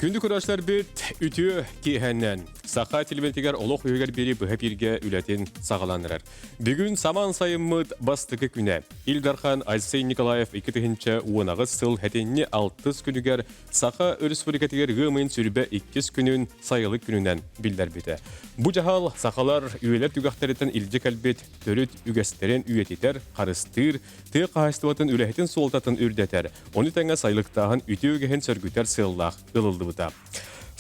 Күнді көрәшлер бет үті кейхәннен. Сақа телебентегер олық үйгер бері бұхапирге үләтен сағаланырар. Бүгін саман сайыммыд бастығы күні. Илдархан Айсей Николаев 2-тігінші уынағы сыл хәтенне 6 күнігер Сақа өріспұрекетігер ғымын сүрбе 2 күнін сайылы күнінен білдер беті. Бұ жағал сақалар үйелер түгақтаретін илді кәлбет төріт үгестерін үйететер, қарыстыр, тұй қағыстыватын үләхетін солтатын үрдетер. Оны тәңі сайлықтағын үті өгеген сөргітер сыллақ ылылды бұта.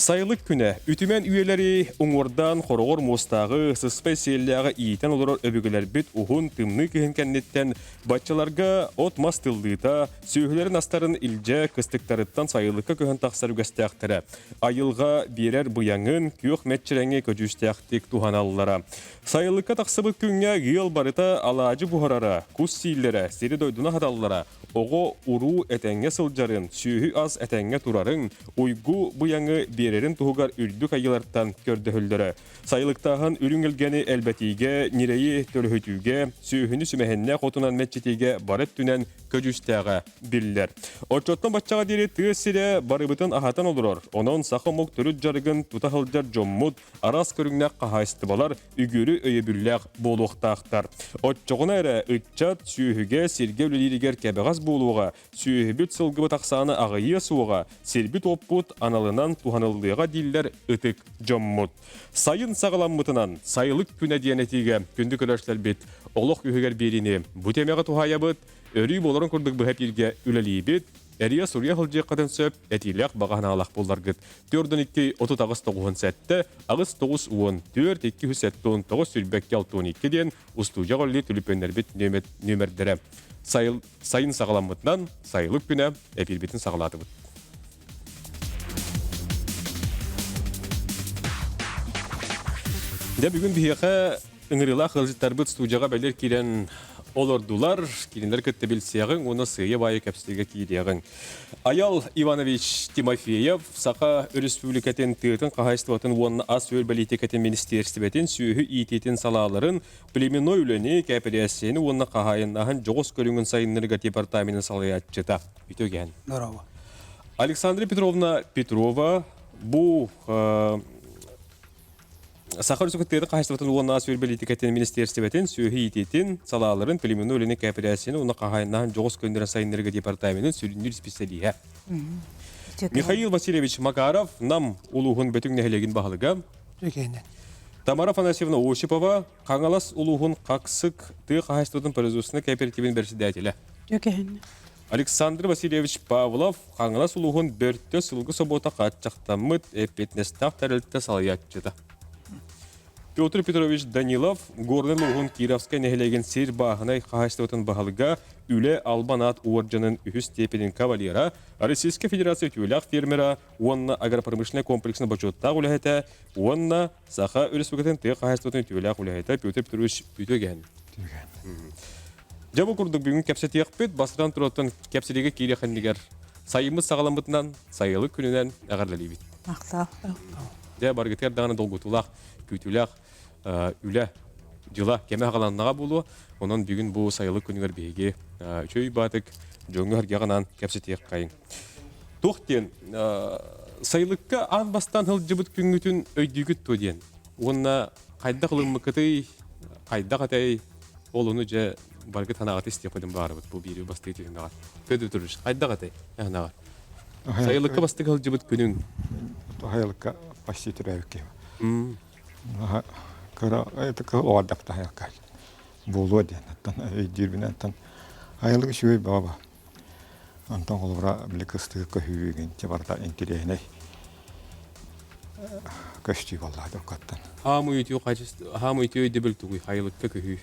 Сайылық күні үтімен үйелері ұңырдан қорғыр мостағы сыспай селлияғы иетен олар өбігілер бет ұғын тымны күйін кәннеттен батчаларға от мастылдыта, сүйілерін астарын илже кыстықтарыттан сайылыққа күйін тақсар үгістіяқтыры. Айылға берер бұяңын күйіқ мәтчірәңе көжістіяқтик туғаналылара. Сайылыққа тақсыбыт күнге ғыл барыта алажы бұғарара, күз сейлері, сері дойдуна хаталылара, оғы ұру әтәңе сылжарын, сүйі аз әтәңе тұрарын, ұйгу бұяңы берерін туғығар үрдік айыларттан көрдіхілдері. Сайылықтағын үріңілгені әлбәтіге, нерейі төліхітуге, сүйіні сүмәхенне қотунан мәтчетеге барыт түнен көжістіяға білілер. Отчоттан батчаға дере түйесіре барыбытын ахатан олырыр. Онын сақы мұқ түріт жарығын тұтахылдар жоммуд, арас көріңнәк қағайсты балар, үгірі өйебілләқ болуқтақтар. Отчоғына әрі үтчат сүйіге серге өлелерігер кәбіғаз болуға, сүйібіт сылғыбы тақсаны ағайы суыға, сербіт оппут аналынан туғанылдыға диллер үтік жоммуд. Сайын сағаламмытынан сайылық күн әдиянетіге күнді көрәшлер бет, олық үйігер беріне бұтемеға туғая бұд, өрі боларын күрдік бұхап елге үләлей бет, әрия Сурия қылжы қатын сөп, әтилек бағана алақ болдар күт. 4-2-30-9 сәтті, ағыз 9-10-4-2-7-9 сүрбәкке 6-12-ден ұстуға қолы түліпенлер бет нөмірдері. Сайын сағаламытынан сайылық күні әпел бетін сағалаты бұд. Бүгін бейеқі үңіріла қылжыттар бұд студияға бәлер келен олордулар, келендер көтті білсеғің, оны сүйе байы кәпсіліге кейдеғің. Аял Иванович Тимофеев, Сақа Республикатын түйетін қағайстыватын оны ас өл бәлетекетін министерстібетін сүйі иететін салаларын племенной үліне кәпіриясені оны қағайыннағын жоғыз көріңін сайынлырға департаментін салаятчыта. Үтөген. Александра Петровна Петрова, бұл Сахар Сукаттері қағайстыватын оны ас өл бәлетекетін министерстібетін сүйі иететін салаларын племенной үліне кәпіриясені оны қағайыннағын жоғыз көріңін сайынлырға департаментін сүріндір специалия. Михаил Васильевич Макаров нам улуғын бөтің нәхелеген бағылыға. Тамара Фанасьевна Осипова қаңалас улуғын қақсық ты қағайстыватын производственный кооперативін берсідәтелі. Александр Васильевич Павлов қаңалас улуғын бөртті сылғы собота қатчақтамыд әпетнестақ тәрілтті салаятчыда. Петр Петрович Данилов горный улуғын Кировскай нәхелеген сер бағынай қағайстыватын бағылыға үлі албанат уорджанын үхіс степенін кавалера, Российская Федерация тюлях фермера, онна агропромышленный комплексный бачоттақ үләхеті, онна Саха Республикатын ты қағайстыватын тюлях үләхеті Петр Петрович Пютөген. Жабы күрдік бүгін кәпсеті еқпет, басыран тұратын кәпселеге кейлі қандегер сайымыз сағаламытынан, сайылы күнінен әғарлалі бет. Мақтау. Де баргетер дағаны долгутулақ, күйтулақ, үлі жыла кеме қаланнаға болу, онын бүгін бұл сайылы күнігер бейге чөй батық, жоңы әргеғанан кәпсетек қайын. Тоқтен, сайылыққа ан бастан хыл жыбыт күнгітін өйдігіт төден. Онына қайда қылың мұқытай, қайда қатай, олыны жа барғы танағаты істепедім бары бұд, бұл бері басты ететін ағар. Көді тұрыш, қайда қатай, әғын ағар. Сайылыққа басты қыл жыбыт күнің. Сайылыққа басты түрәуікке. Это ордак тахякай. Болоде, аттан өйдірбін аттан. Айылығы шөй баба. Антон қолыра білікістігі көйігін жабарда интерейней. Көшті болады өкаттан. Хамы өйтеу дебілтігі айылыққа көйі.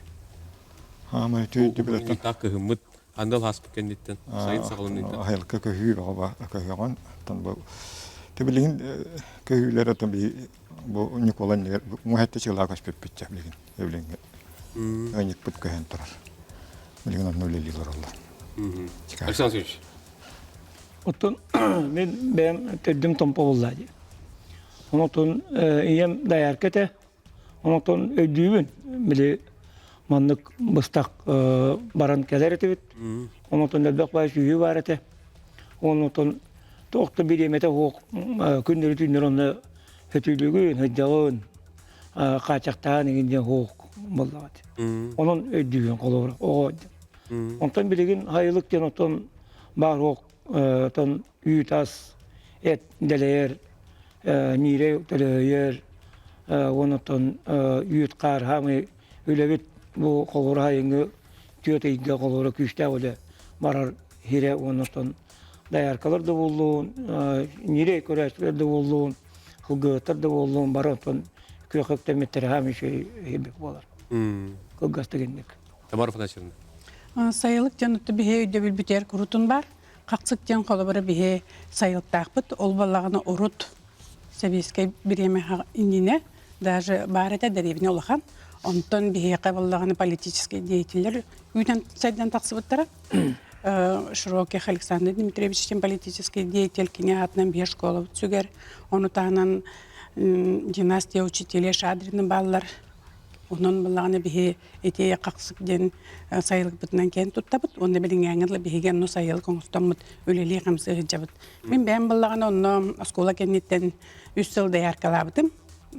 Хамы өйтеу дебілтін. Үйтақ көйімміт, андал хаспы кәндеттен. Сайын сағылын өйтен. Айылыққа көйі баба көйіған. Тебілігін көйілер атын бұл Николай негер, мұхетті чығылға көшпеп бітчі білігін, өвіліңге. Өйнек бұт көйін тұрар. Білігін атын өлелейлер олар. Александр Сергеевич. Оттон мен бәм төрдім томпа болады. Онотон ием даяр кәті, онотон өйдүйбін. Білі мандық бұстақ баран кәлер еті бет. Онотон өлбәк бай сүйі бар еті. Онотон Тоқты биремете хоқ күндері түндер оны хөтүлүгүн, хөджағын, қачақтаған егенде хоқ болдағады. Onun ödüğün kolora, o. Ondan bilgin hayırlık den ondan бар хоқ, ondan üytas, et deleyer, nire deleyer, ondan üyt qar, hamı ülevit bu kolora hayıngı, tüyöteyinge kolora küçte öyle barar hire ondan dayarkalar da bulduğun, nire köreçler de bulduğun, hılgıtlar da bulduğun, bar ondan kökükte metre hamı şey hebek bolar. Kılgastı gendik. Tamar Fanaçırın. Sayılık janıtı bihe ödebül büter kurutun бар. Qaqsık jan kolabara bihe sayılık taqpıt. Ol balağını urut. Sebiske bireme indine. Даже барыта деревне олахан. Онтон bihe qabalağını политический деятельler үйден сайдан тақсыбыттара. Широких Александр Дмитриевич политический деятель кине атынан бие школа сүгер. Оны тағынан династия учителя Шадрины баллар. Onun balağını bihe etiye qaqsık den sayılık bitinden kendi tutabıt. Onda bilin yangırlı bihegen no sayılık onustanmıt öleliği qamsı hıcabıt. Ben balağını onu askola kennetten 3 yıl dayar kalabıdım.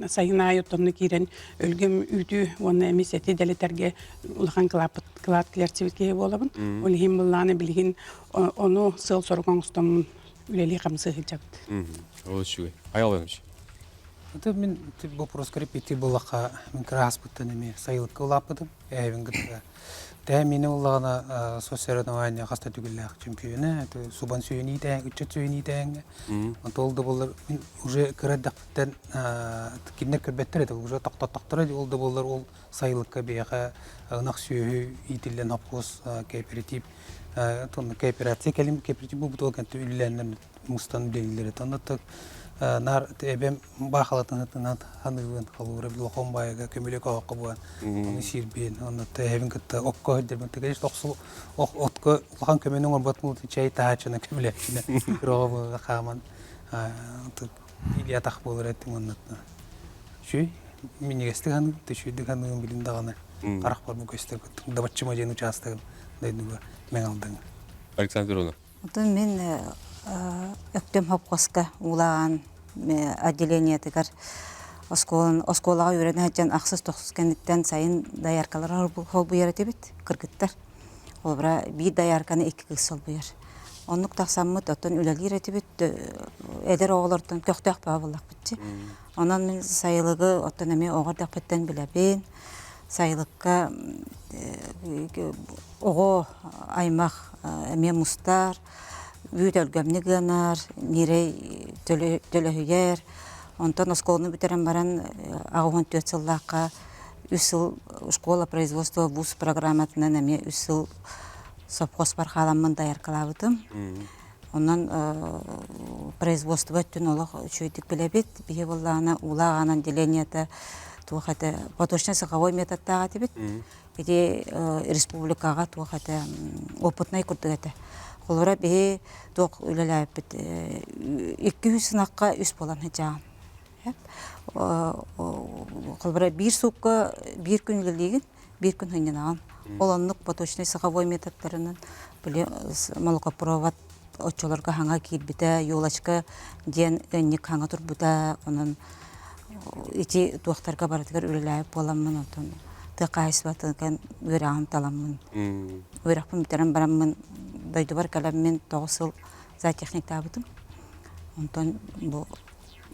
Sayın ayet onu kiren ölgüm ütü onu emiseti deleterge ulağın kılat kilerçivitkeyi bolabın. Olihim balağını bilgin onu sıl soru onustanmıt öleliği qamsı hıcabıt. Ол шуй. Аяланыш. Это мен вопрос крепити булака мен краспыттан эме сайылыкка улаппытым. Эвин гытта. Тэ мени уллагана социалдык хаста түгүллак чемпионы, это субан сүйүни тэ, үчөт сүйүни тэ. Толду булар уже кыраддактан кинне кырбеттер это уже тактаттыр олду булар ол сайылыкка бияга ынак сүйү итилен апкос кооператив тон кооперация келим кооператив бу бутолган түлләннәр мустан белгиләре танытты. Нар эбем бахалатынан ханылын халура билохон байга көмөлөк акы буан. Аны сирбен, аны тэбин кытта окко дермен тегеш токсу отко хан көмөнүң орбатмул чай таачына көмөлөк. Рова хаман илия так болор эттин аны. Шүй минигестик аны төшүдүк аны билин даганы. Карак бар бу көстөр дабачыма жен участогын дейдүгө мен алдым. Александровна. Отон мен өктөм хопкоска улаан отделение тегер осколага үйрөнө жан аксыз токсуз кендиктен сайын даяркалар хол буяр этебит кыргыттар. Ол бара бир даярканы 2 кыз сол буяр. Оннук таксаммыт отон үлелир этебит эдер оголордон көктөк бабылак битчи. Онан мен сайылыгы отон эме огордак беттен билебин. Сайылыкка ого аймак эме мустар Ütölgömni gınar, nire tölöhüyer. Ondan oskolunu bitiren baran ağuhun 4 yıllaka 3 yıl школа производства вуз программатынан эме 3 yıl совхоз бархаламын даяркалабытым. Ondan производство өттүн олық чөйдік білебет. Бие боллағына улағанан деленията туақаты поточный саховой методтаға дебет. Беде республикаға туақаты опытнай күрдігеті. Олара бе тоқ үлеләп 200 сынаққа үс болан хыжаған. Қолбара бір суққа бір күн үлелеген, бір күн хынен аған. Оланлық поточный саховой методтарынан молокопровод отчоларға хаңа кейлбіті, юлачқа ден өннік хаңа тұрбыда, онын ити туақтарға баратығар үлеләп боламын отын. Тықайсыбатыған өрағын таламын. Өрақпын бітерін барамын. Дойду бар каламмен 9 yıl зоотехник табытым. Онтон бу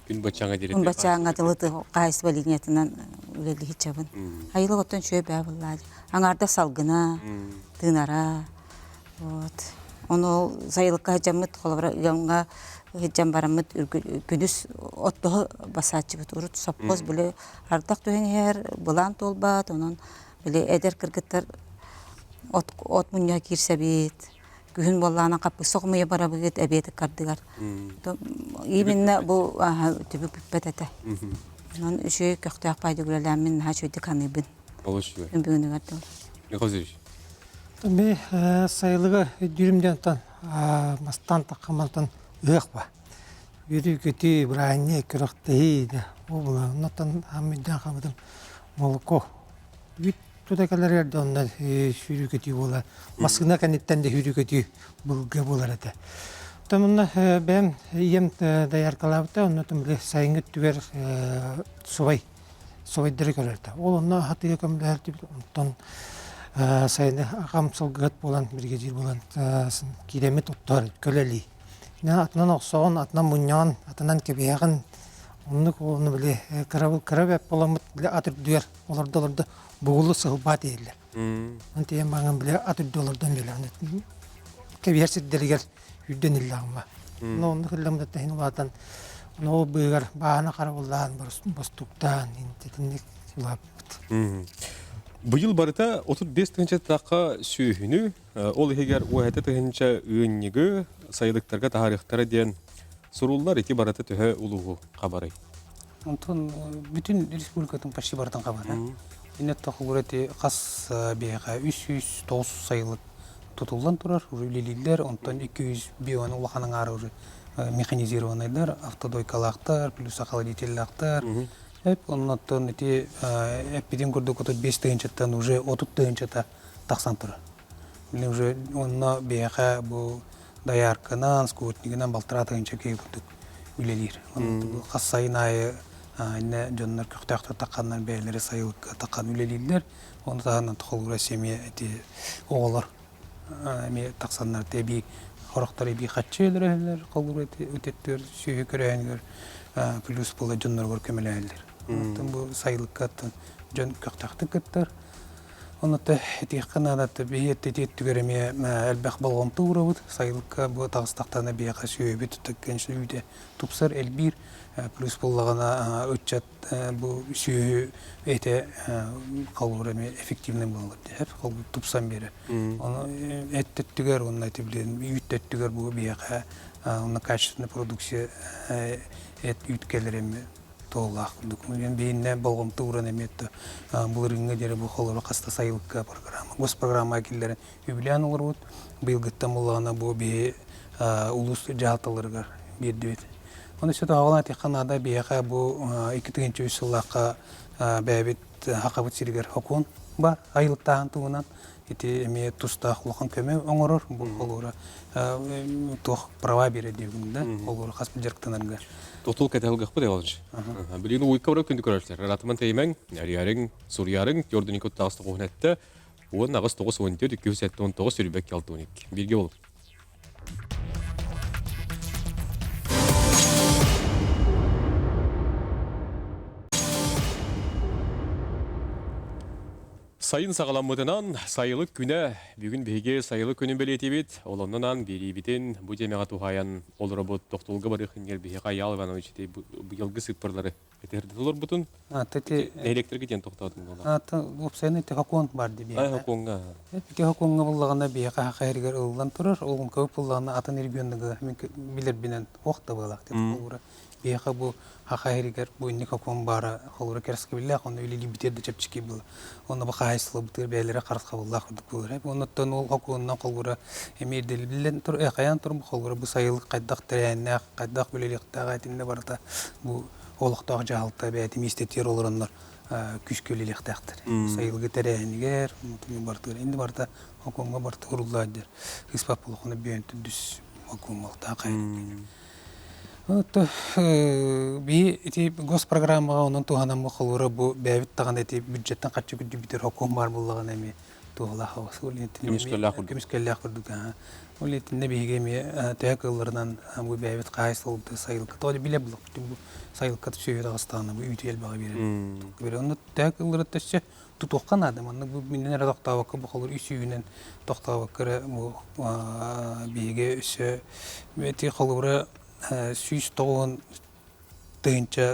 Күн бачаңа директор. Күн бачаңа дылыты кайсыба линиятынан үлели хичабын. Айылы оттон шөй бабыллар. Аңарда салгына, тынара. Вот. Ону сайылыкка жамыт колобра янга жам барамыт күнүс отто басачыбыт урут саппоз биле ардак төнер булан толбат, онон биле эдер кыргыттар от мунья кирсебит. Күн боллана капы согмыя барабыгыт эбети кардыгар. Именно бу түбүк биппетете. Нон үшө көктөк пайды гүлөләмин ха чөйдү каныбын. Олошуй. Үмбүгүнү гардыл. Не козырыш? Мен сайылыга дүрүмден тан мастан такамантан ыакпа. Бери кети бранне кырыкты да. О була натан хамидан хамдым молоко. Вит тудакаларда онда шүрү кети бола. Маскына канеттен де шүрү кети булга болар эте. Тамына бәм ем даяркалабыта, оннотым биле сайынгы түбер субайдыры көрерді. Ол онна хатыга көмілерді, онтон сайыны ағам сылгыгат болан, бірге жир болан, киремет оттар, көлели. Атынан оқсоғын, атынан мұньян, атынан кебеяғын, оннық оны біле кірабәп боламыт, біле атырдуер, оларды бұғылы сығылбат ейлер. Онтайын бағын біле атырдуолардан біле. Кебеерсіздерігер үйден иллағыма. Онны кылламда тахин улатан, ол бұйғар бағана қарабылдан, бостуктан, интетінник улаппыт. Бұйыл барыта 35 тыңча таққа сүйіні, ол егер уәті тыңча үйіннігі сайылықтарға тағарықтары ден сұрулар еті барыта түхі ұлығы қабарай. Онтон бүтін республикатын почти барытын қабары. Инет тақыл өте қас бейға 309 сайылық тұтылдан тұрар, үлелейлер, онтон 200 бейуаны улақаның ары уже механизированайдар, автодойкалақтар, плюс охладительлақтар. Оннан эти эпидем көрдік отут 5 тыгынчаттан уже 30 тыгынчата тақсан тұрар. Биле уже онна бейға бұл даяркынан, скотнигінен балтыра тыгынча кей көрдік үлелер. Қас сайын айы жоннар көқтақты таққаннан бәйлері сайылық таққан үлелейлер. Оны тағынан тұқылғыра семе оғылар. Тақсанлар тәбей хорақтар ебей қатшы өлірәлер, қалғыр өтеттер, сүйі көрәйінгер, плюс бұл жоннар көр көмеләлер. Бұл сайылыққа жон көқтақты көттер. Онытта әтеққан адатты бейетті түгереме әлбәқ балғамты ұрабыд. Сайылыққа бұл тағыстақтаны бейеқа сүйі бетітік кәнші үйде тұпсар әлбір. Плюс болағына өтчат бұл сүйі әте қалғыреме эффективный болады. Қалғы тұпсан бері. Оны әттет түгер, оны әте біледім. Үйттет түгер бұл бейеқа. Оны качественный продукция әт үйткелереме тоғылақ. Бейінне балғамты ұран әметті. Бұл рыңға дәрі бұл қолыры қаста сайылыққа программа. Госпрограмма әкелдерін юбилян олар өт. Бұйылғыттан болағына бұл бей ұлыс жағаталырға берді өт. Оны сөйті ағылан әтеққанада бейеқа бұл 2-3 сылаққа бәйбет хақабыт сиргер хокон бар. Айылықтағын туғынан әме тұстақ ұлған көме оңырыр. Бұл қолыры тоқ права береді дегенде. Қолыры қаспыл жарықтанарға. Тотул кәтәлгіқ бұд еғалыншы. Білігіні ойыққа бұрау күнді көрәлістер. Ратыман тәймәң, әріярың, сұриярың, көрдің екот тағысты қоғын әтті. Оғын ағыз 9-14, 219 сүрібәк келтуыник. Бірге болып. Сайын сағаламыдынан сайылық күні, бүгін бейге сайылық күнін білеті бет, олонынан бері бітін бұ демеға туғаян олыры бұд тоқтылғы бары қынгер бейге Ял Иванович бұйылғы сыппырлары әтерді олар бұтын? Электргі ден тоқтадың ола? Опсайны хакон бар деп. Хаконға? Хаконға бұллағына бейге қайыргер ұлылан тұрар, олың көп бұллағына атын ергендігі білер бінен оқты бұлақ деп. Бейға бұл хақайригер бұл не хакон бары қолыры кәріскі білі, оны үйлі битерді чәпчіке бұл. Оны бұл қайсылы бұтыр бәлері қарысқа бұллақ үрдік болыр. Оныттан ол хаконынан қолыры әмейдел білен тұр, әқаян тұр бұл қолыры бұл сайылық қайдақ тәрәйіннәқ, қайдақ бөлеліктағы әтінде барыда бұл олықтағы жағылықта бәйті местеттер олырынлар күшкөлеліктәқтір. Сайылығы тәрәйінігер, енді барыда хаконға барыда ұрылладыр. Хыспап болуқыны бүйенті дүс хаконмалықта қайын. Госпрограммаға оның туғанан мұқылыры бұл бәйбіт тағанда бюджеттен қатшы күдді бітер хокон бар болған әме туғылақ ауасы. Көміскәлі ақырдық. Ол етінде бейге тәйек ұлырынан бұл бәйбіт қайсылды сайылыққа. Тоғады біле бұлық. Бұл сайылыққа сөйет ағыстағына бұл үйті елбаға береді. Оны тәйек ұлыры төссе тұтуққан адам. Бұл менен тоқтауақы бұл қолыр үйсүйінен тоқтауақыры бейге үсі сүйіс тоғын түйінші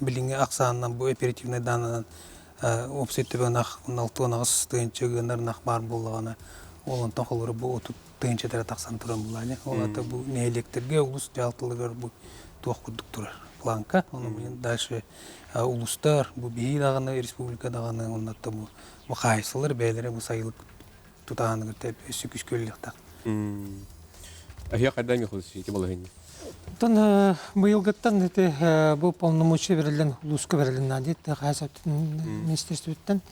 біліңі ақсанынан бұл оперативный данынан опсетті бән ақтуын ағыз түйінші ғынарын ақ бар болғаны олын тоқылыры бұл отып түйінші тәрі тақсан тұрын бұл. Олаты бұл не электрге ұлыс жалтылығыр бұл тоқ күрдік тұрар. Планка, оның білін дальше ұлыстар, бұл бейі дағаны, республика дағаны, онаты бұл қайсылыр бәйлері бұл сайылық тұтағаны көртеп өсі күшкөлілік тақ. Ахия қайдан мекілді сүйеті болағын? Тон быйылгыттан бұл полномочия берілген, ұлысқа берілген надет, қайсаптың министерстветтен.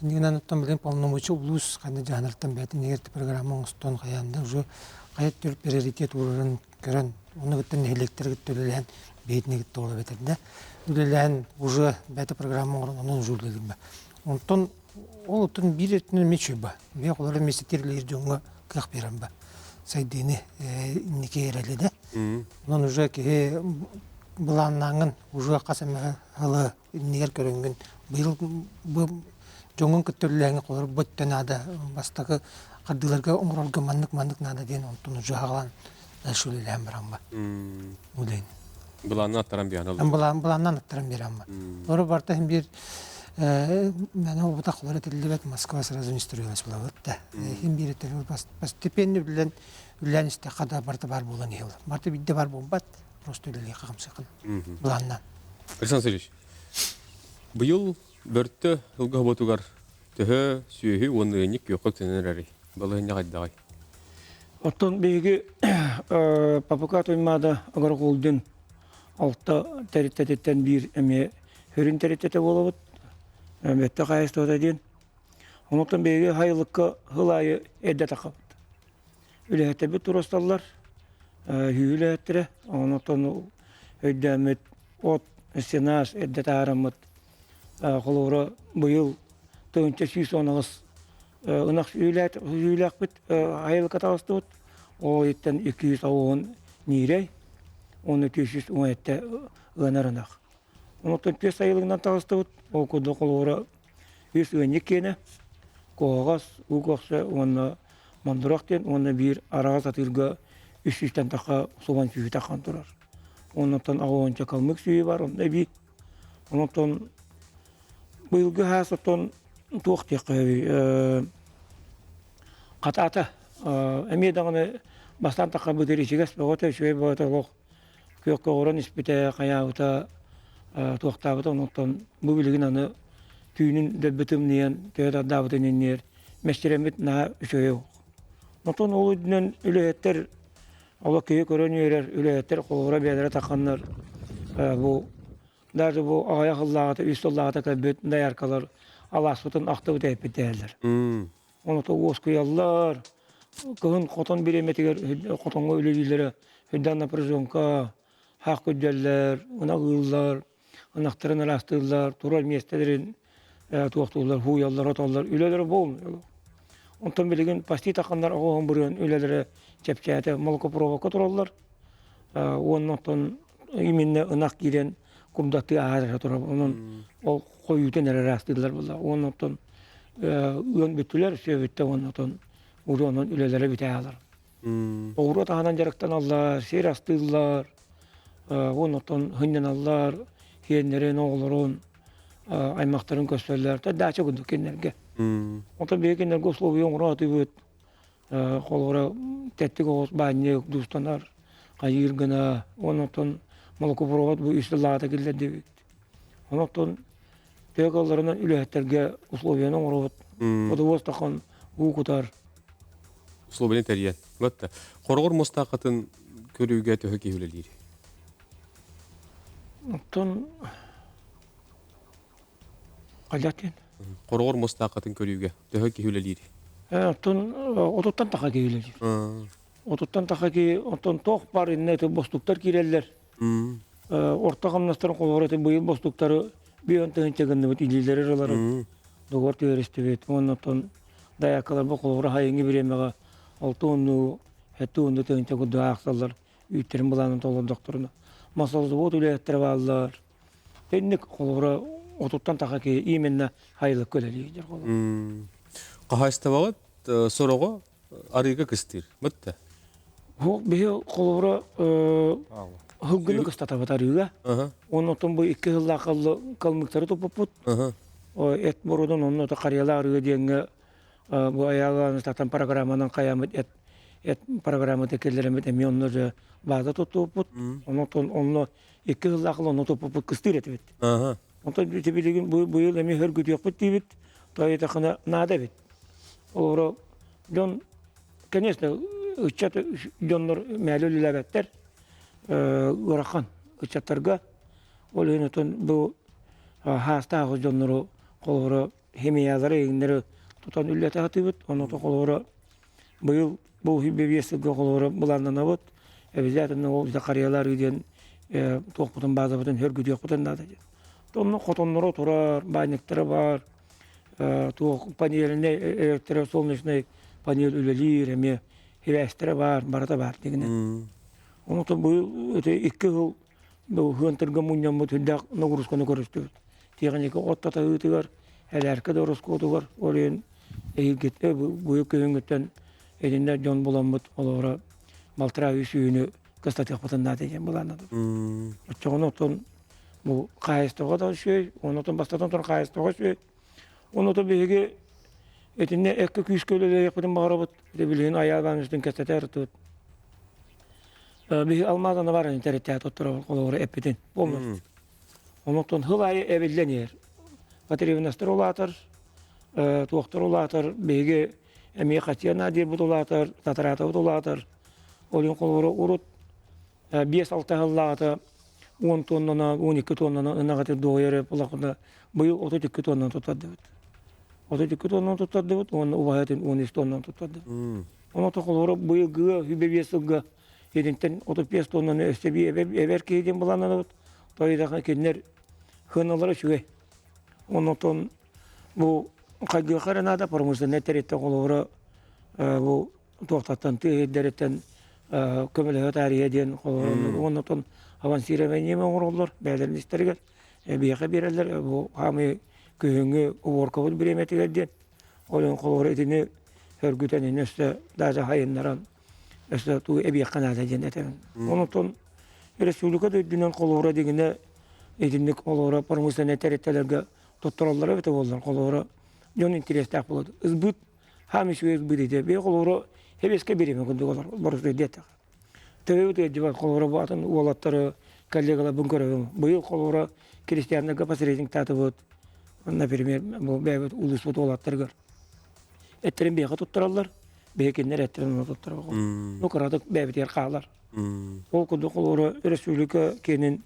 Индигінен ұттан білген полномочия ұлыс қайны жанырттан бәтін егерті программа ұстан қаянды. Уже кайыт төр приоритет урын көрөн уну гыттын электр гыттөлелен бетне гытты ола бетерде. Үлелен уже бета программа onun жулдылым ба. Онтон ол тун бир этне мече ба. Бе колор месетерлер жонга ках берем ба. Сайдыны нике эреледе. Онун уже ке буланнаңын уже касама халы нигер көрөнгөн быйыл бу жоңун көттөлләңе колор боттанада бастагы кадыларга оңролга маннык нада ден онтон уже хагалан дашулеләм барамба. Улен. Буланны аттаран биянал. Буланнан аттаран берамба. Ора барта хим бир мен о бутаклары тилдебет Москва сразу не строилась была вот да. Хим бир тел постепенно билен үләнисте када барта бар булган ел. Барта бидде бар бомбат просто үлеле кагымсыкын. Буланнан. Александр Сергеевич, быйыл бөртті ылға ботугар төһө сүйі онлайник yoqqa тенерәри. Балыһын ягайдагай. Оттон беги папука тоймада агар голден алта теритеттен бир эме хөрин теритете болобут. Метте кайыстыда ден. Онуттан беги хайлыкка хылайы эдде такап. Үлехте бит турасталлар. Хүйләттер. Онуттан өйдәмет от сенас эдде тарамыт. Холора быйыл төнче сүйсонагыз ынак хүйләк бит хайлыкка тагыстыбыт. О еттен 210 нирей. Оны 210 ынарынак. Онуттан пес айылыгынан тагыстыбыт. О кудо холора 100 кене. Когас угакса оны мандурактен оны бир арага атырга 300 така субан сүйү такан турар. Онуттан агонча калмык сүйү бар, онда би. Онуттан быйылгы хасаттан туактык катата эмедагы бастан така бөдөрүчүгөс бөгөтө шөй бөгөтө көккө орон испите каяута туактабыт. Онуттан бу билигин аны түйүнүн дөбөтүмнен төдө дабытыннер мештеремит на шөй. Онуттан ол дүнөн үлөттөр ала көйө көрөнүрөр үлөттөр колора бедере таканнар. Бу даже бу аягылларда үстөлларда көбөт даяркалар аласытын актыбы деп битерлер. Онуттан оскуяллар көн котон биреметигер котонго үлелилери хөдөн напряженка хак көдөллөр унагыллар унактырын арастылар турал местелерин туактуулар хуяллар оталлар үлелери болмуyor. Онтон билген пасти такандар огон бүрөн үлелери чепчете молокопроводка тураллар. Онтон именно ынак кирен кумдаты аарга турап онун ол коюутен арастылар була. Онтон өн бүтүлөр сөбүттө онтон урунун үлелери биталар. Оуру таанан жарыктан аллар, сер астылар. Онтон хыннан аллар, хеннерин оглорун аймактарын көстөлөр. Дача күндүк кенерге. Онтон бекенерге условия оңраты бүт. Колора теттик оос баанне дустанар. Кайыргына, онтон молокопровод бу үстөллата келди. Онтон төгөлөрүнөн үлөттерге условияны оңрот. Подовоз такан укутар. Условия терьен. Вот. Коргор мустакатын көрүүгө төһө киһүлелери. Онтон калятен. Коргор мустакатын көрүүгө төһө киһүлелери. Онтон отуттан така келелер. Отуттан така ки онтон тох бар иннете бостуктар киреллер. Орта камнастар колораты быйыл бостуктары бийонтын бит илилери алар. Догор терестебет. Онтон даякалар бу колора хайыңы биремеге 6 хеттуунду төнчө гүдө аксалар үйтерин буланын толон докторуна. Масалды вот үлеттер баллар. Тенник колора отуттан така ки именно хайлык көлелер колор. Кахастабагат сорого арыга кыстыр. Мытта. Бу бе колора хыггыны кыстата батарыга. Онтон бу 2 жылда калмыктары топпут. Эт бородон онно та карьялары деңге бу аяганы статан программанын каямыт эт программа текелеремет эмионнор база тотупут. Онтон онно 2 жылда онно топпут кыстыр этебит. Онтон билеген бу ел эми хөргүт жокпут дибит. Тойта кына нада бит. Олоро жон конечно учат жоннор мәлүлләбәттер урахан учаттарга олөнөтөн бу хастагы жоннору колоро химиялары иңнери тутан үлләтә атыбыт. Оны колоро быйыл бу хибебесиге колора буланнан абыт. Обязательно ол Закарьялар үйден тоқпытын базабытын хөргүдек бутын дады. Тонны котоннору турар, банниктары бар. Тоқ панеліне электро солнечный панель үлелер, эме хевестері бар, барата бар дегенен. Онуты быйыл өте 2 жыл бу хөнтөргө муньян бут хүлдак ногурусканы көрүстү. Тегенеке оттата үтүгөр, элерке дорускотугөр, олен эйгетте бу көңөттөн элинде жон боламыт олора Малтра үйсүйіні кыстатық бұтында деген бұланады. Оттығын отын бұл қайыстығы да шөй, оны отын бастатын тұрын қайыстығы шөй. Оны отын бейге етіне әккі күйіс көлі екпідін бағыра бұд. Білген аяғын үстін кәстәтә ұртып. Бейге алмазаны бар интернетте тұттыра қолығыры әппеден. Оны отын хыл айы әбелден ер. Патеревінастыр олатыр, туақтыр олатыр, бейге әме қатияна дер бұд олатыр, татарата бұд олатыр. Олин қолғыры ұрыт 5-6 ғыллағыты 10 тоннана, 12 тоннана ынағатыр доғыры бұлақында бұйыл 32 тоннан тұттады. 32 тоннан тұттады, оны ұбағатын 13 тоннан тұттады. Оны қолғыры бұйыл ғығы, хүбебесігі едінтен 35 тоннаны өстебе әбер кейден бұланады. Тойдағы кендер хыналары шүге. Оны тон бұл қайғы қарынада промыслы нәттеретті қолғыры бұл тоқтаттан түйедереттен көмілігі тарихеден онытын авансирование оңыролар, бәлерін істерген, бейқі берелер, қамы күйіңі орқауын біреметігерден, олың қолғыр етіні өргітенін өсті дазы хайынларан, өсті туы әбейққан әдәден әтемін. Онытын республика дөйдінен қолғыры дегені етіндік қолғыры пармыстан әтәреттелерге тұттыралары өті болдар қолғыры жон интерестәк болады. Үзбүт, хамиші үзбүт еді, бей қолғыры Хебеске береме күндік олар, бұрысы деттіғ. Төйеуді әдебай қолғыра бұғатын уолаттары, коллегалар бұн көрігім. Бұйыл қолғыра крестьянларға посредник таты бұд. Например, бәйбіт улыс бұд уолаттарғар. Әттерін бейға тұттыралар, бейкендер әттерін оны тұттыралар. Нұқырадық бәйбіт ер қағалар. Ол күнді қолғыра республика кенін,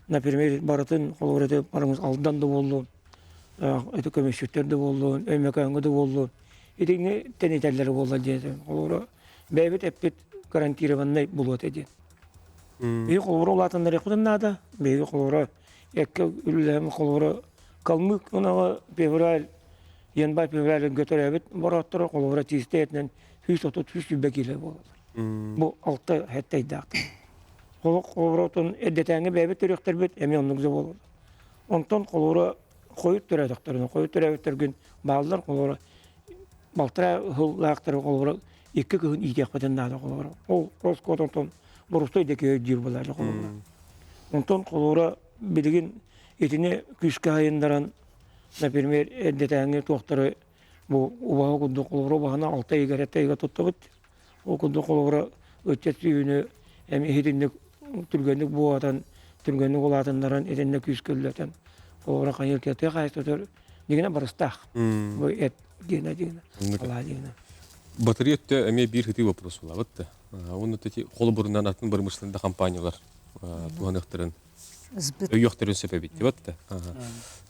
например, барытын қолғыра әті барымыз алдынан да болуын, әті көмешшеттерді болуын, өймекәңгі де болуын. Етіңі тәнетәлері болды дейін. Қолғыры бәйбіт әппет гарантированный болуыт еден. Бей қолғыры олатындар еқудыннады. Бей қолғыры әккі үліләмі қолғыры қалмық ұнағы февраль, янбай февраль көтір әбіт бараттыры қолғыры тиісті етінен 130-100 бәкелі болады. Бұл 6 әттейді ақты. Қолғыры отын әддетәңі бәйбіт түректер бет, әме оныңызы болады. Онтан қолғыры қойыт түрәдіқтерін, қойыт түрәдіктерген бағылар қолғыры Балтыра ғыллақтары қолғыры 2 күн идек бітін дады қолғыры. Ол Роскот онтон бұрыстой деке өйдер болады қолғыры. Онтон қолғыры білген етіне күшкі айындаран, например, әддетәңі тоқтары бұл ұбағы күнді қолғыры бағына 6 егер әттайға тұтты бұд. Ол күнді қолғыры өтет сүйіні әме етіндік түргендік бұғатан, түргендік олатындаран етіндік күшкілдетен. Қолғыры қайылкеті қайыстытыр. Дегені барыстақ. Бұл әт гена дегені. Ала дегені. Батареетте әме бір хыты вопрос ола, бітті. Оны тәте қолы бұрыннан атын бір мұшлында компаниялар туғанықтырын, өйіқтерін сөпе бітті, бітті.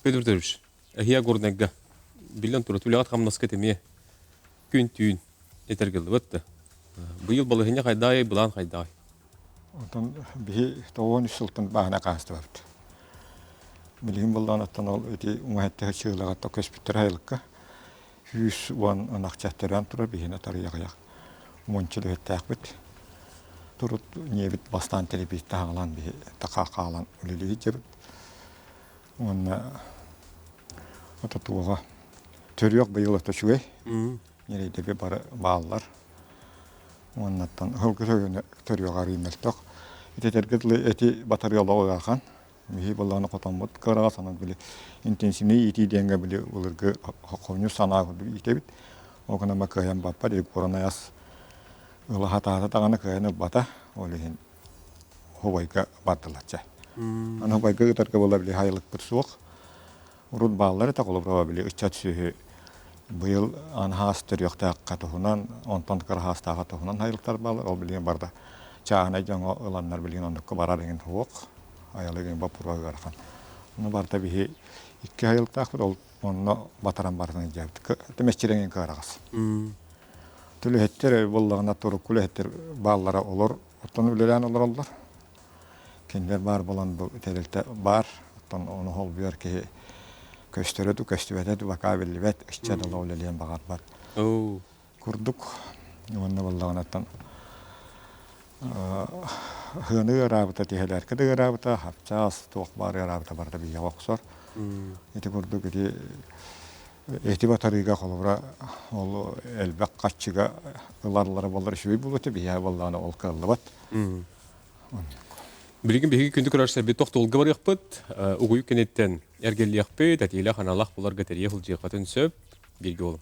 Педір дөріш, әхия көрнәггі, білін тұры түліғат қамнасқы тәме күн түйін етергілді, бітті. Бұйыл балығыне қайдай, бұлан қайдай. Ondan bir 13 yıldan bahane kastı vardı. Bilgin buldan atan ol öte umuhette çığlığa da köspüttür haylıkka. 100 won anakçattıran tura bihine tarıyağa. Monçulu ettak bit. Turut niye bastan telebit tağalan bir takakalan ölülüğü cebit. Ona ata tuğa törüyor bir yılda şuy. Nerede bir bağlar. Ondan hılgı törüyor arıymeltok. Itetergitli eti bataryalı kan. Mihi balana kotamut kara sanan bile intensivni iti denga bile ulurgu hokonyu sana itebit. O kana makayam bapa de koronayas. Ula hata tangana kayana bata olihin hovayga batlacha. Ana hovayga tarka bola bile haylık bir soğuk. Urut bağları ta kolubra bile ıçat sühü. Bu yıl anhastır yokta katuhunan ondan kara hasta katuhunan haylıklar bağlar ol bilen barda. Çağına jango olanlar bilen ondukka bararın hoğuk. Ayalığın bapurga garkan. Onu barda bir iki haylık takır ol onu bataran bardan cevdi. Temesçilerin karağız. Tülühettер bollağına turup kulühettер bağlara olur. Oton ülelen olurlar. Kendiler bar bolan bu terelte bar. Oton onu hol bir ki köstörüdü, köstüvededu vakabilli vet. İşçe dolu oleleyen bağır var. Oo. Kurduk. Onunla bollağına tan hını rabıta diyeler ki de rabıta hapçaz tuğuk var rabıta barda bir yavuk sor. Eti kurduk eti ehtibatarıga kolubra ol elbek kaççıga ılarlara bollar şübey bulutu bir ya bollağına ol kırılıbat. Bilgin bir günde kurarsa bir tohtu olga var yakpıt, uğuyu kenetten ergelli yakpıt, atiyle kanalak bular gateriye hılcıya katın söp, bilgi olum.